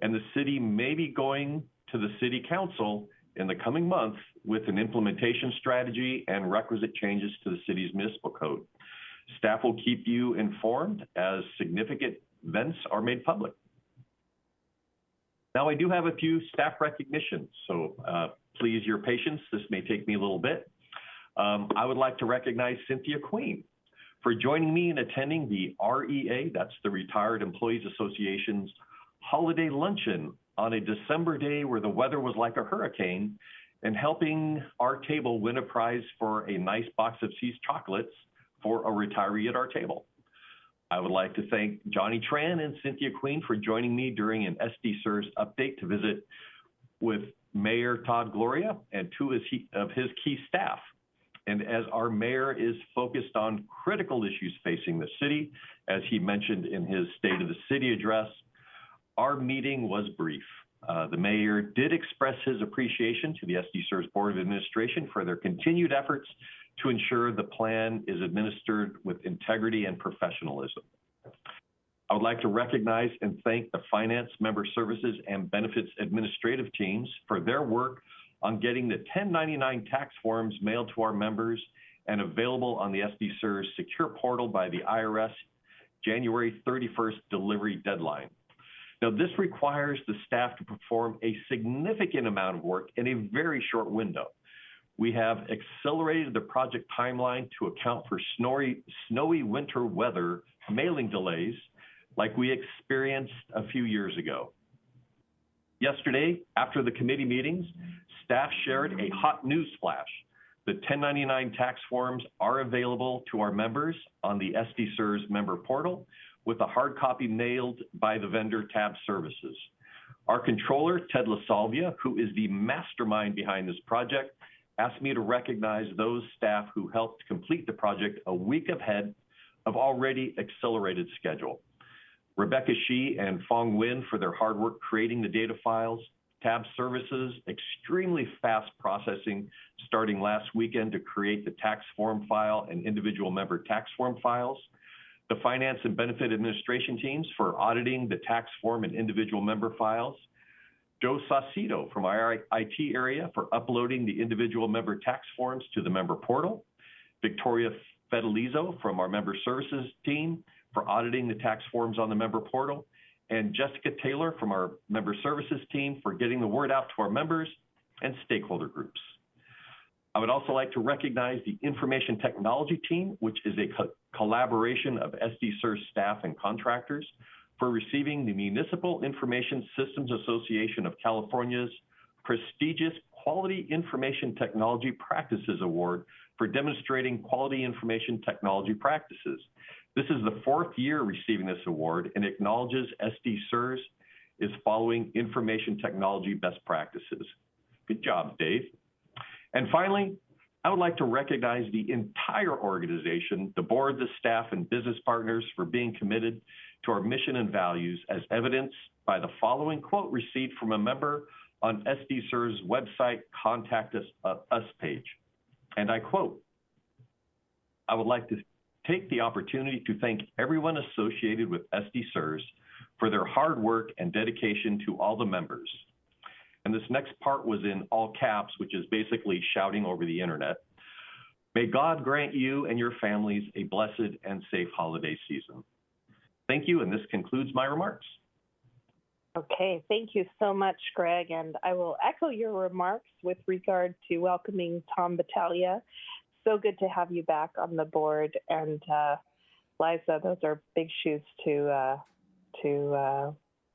and the city may be going to the City Council in the coming month with an implementation strategy and requisite changes to the city's municipal code. Staff will keep you informed as significant events are made public. Now, I do have a few staff recognitions, so please your patience. This may take me a little bit. I would like to recognize Cynthia Queen for joining me in attending the REA, that's the Retired Employees Association's holiday luncheon on a December day where the weather was like a hurricane, and helping our table win a prize for a nice box of See's chocolates for a retiree at our table. I would like to thank Johnny Tran and Cynthia Queen for joining me during an SDCERS update to visit with Mayor Todd Gloria and two of his key staff. And as our mayor is focused on critical issues facing the city, as he mentioned in his State of the City address, our meeting was brief. The mayor did express his appreciation to the SDCERS Board of Administration for their continued efforts to ensure the plan is administered with integrity and professionalism. I would like to recognize and thank the Finance, Member Services, and Benefits Administrative teams for their work on getting the 1099 tax forms mailed to our members and available on the SDCERS secure portal by the IRS January 31st delivery deadline. Now, this requires the staff to perform a significant amount of work in a very short window. We have accelerated the project timeline to account for snowy winter weather mailing delays like we experienced a few years ago. Yesterday, after the committee meetings, staff shared a hot news flash. The 1099 tax forms are available to our members on the SDCERS member portal with a hard copy mailed by the vendor tab services. Our controller, Ted LaSalvia, who is the mastermind behind this project, asked me to recognize those staff who helped complete the project a week ahead of already accelerated schedule. Rebecca Shi and Fong Win for their hard work creating the data files, tab services, extremely fast processing starting last weekend to create the tax form file and individual member tax form files. The Finance and Benefit Administration teams for auditing the tax form and individual member files. Joe Saucedo from our IT area for uploading the individual member tax forms to the member portal. Victoria Fedelizo from our Member Services team for auditing the tax forms on the member portal. And Jessica Taylor from our Member Services team for getting the word out to our members and stakeholder groups. I would also like to recognize the Information Technology team, which is a collaboration of SDCERS staff and contractors, for receiving the Municipal Information Systems Association of California's prestigious Quality Information Technology Practices Award for demonstrating quality information technology practices. This is the fourth year receiving this award and acknowledges SDCERS is following information technology best practices. Good job, Dave. And finally, I would like to recognize the entire organization, the board, the staff, and business partners for being committed to our mission and values, as evidenced by the following quote received from a member on SDCERS website Contact Us page. And I quote, "I would like to take the opportunity to thank everyone associated with SDCERS for their hard work and dedication to all the members." And this next part was in all caps, which is basically shouting over the internet. "May God grant you and your families a blessed and safe holiday season." Thank you, and this concludes my remarks. Okay, thank you so much, Greg. And I will echo your remarks with regard to welcoming Tom Battaglia. So good to have you back on the board. And Liza, those are big shoes to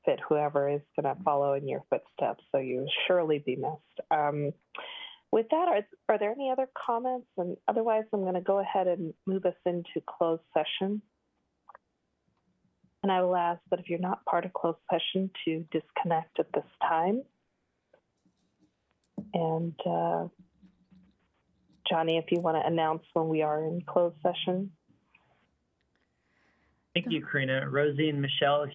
fit whoever is going to follow in your footsteps. So you surely be missed. With that, are there any other comments? And otherwise, I'm going to go ahead and move us into closed session. And I will ask that if you're not part of closed session to disconnect at this time. And Johnny, if you want to announce when we are in closed session. Thank you, Karina. Rosie and Michelle,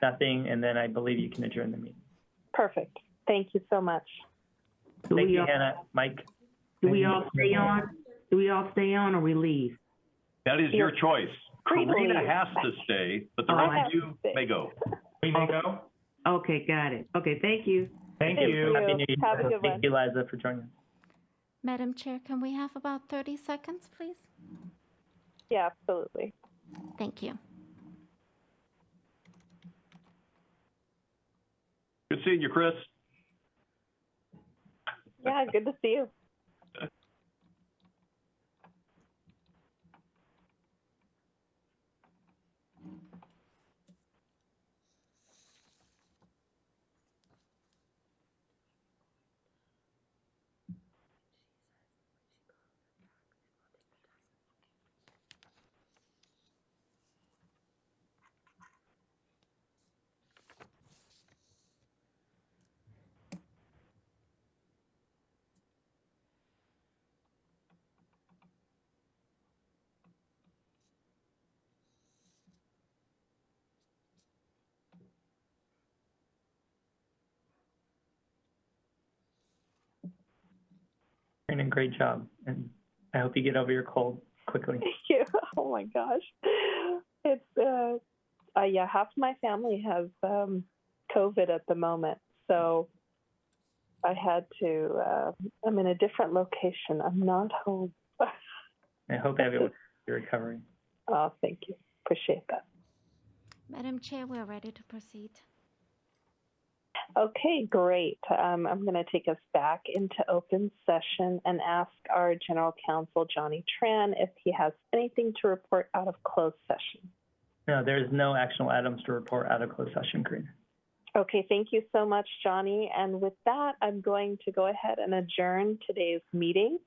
Nothing, and then I believe you can adjourn the meeting. Perfect. Thank you so much. Thank you, Hannah. Mike? Do we all stay on? Do we all stay on or we leave? That is your choice. Free to Karina leave. has to stay, but the rest of you may go. We may go. Okay, got it. Okay, thank you. Thank you. Happy New Year. Have a good one. Thank you, Liza, for joining us. Madam Chair, can we have about 30 seconds, please? Yeah, absolutely. Thank you. Good seeing you, Chris. Yeah, good to see you. Karina, great job, and I hope you get over your cold quickly. Thank you. Oh my gosh. It's, yeah, half my family has COVID at the moment. So I had to, I'm in a different location. I'm not home. I hope everyone's recovering. Oh, thank you. Appreciate that. Madam Chair, we're ready to proceed. Okay, great. I'm going to take us back into open session and ask our General Counsel, Johnny Tran, if he has anything to report out of closed session. No, there's no actionable items to report out of closed session, Karina. Okay, thank you so much, Johnny. And with that, I'm going to go ahead and adjourn today's meeting.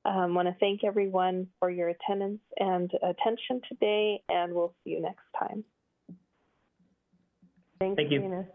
I want to thank everyone for your attendance and attention today, and we'll see you next time. Thank you. Karina.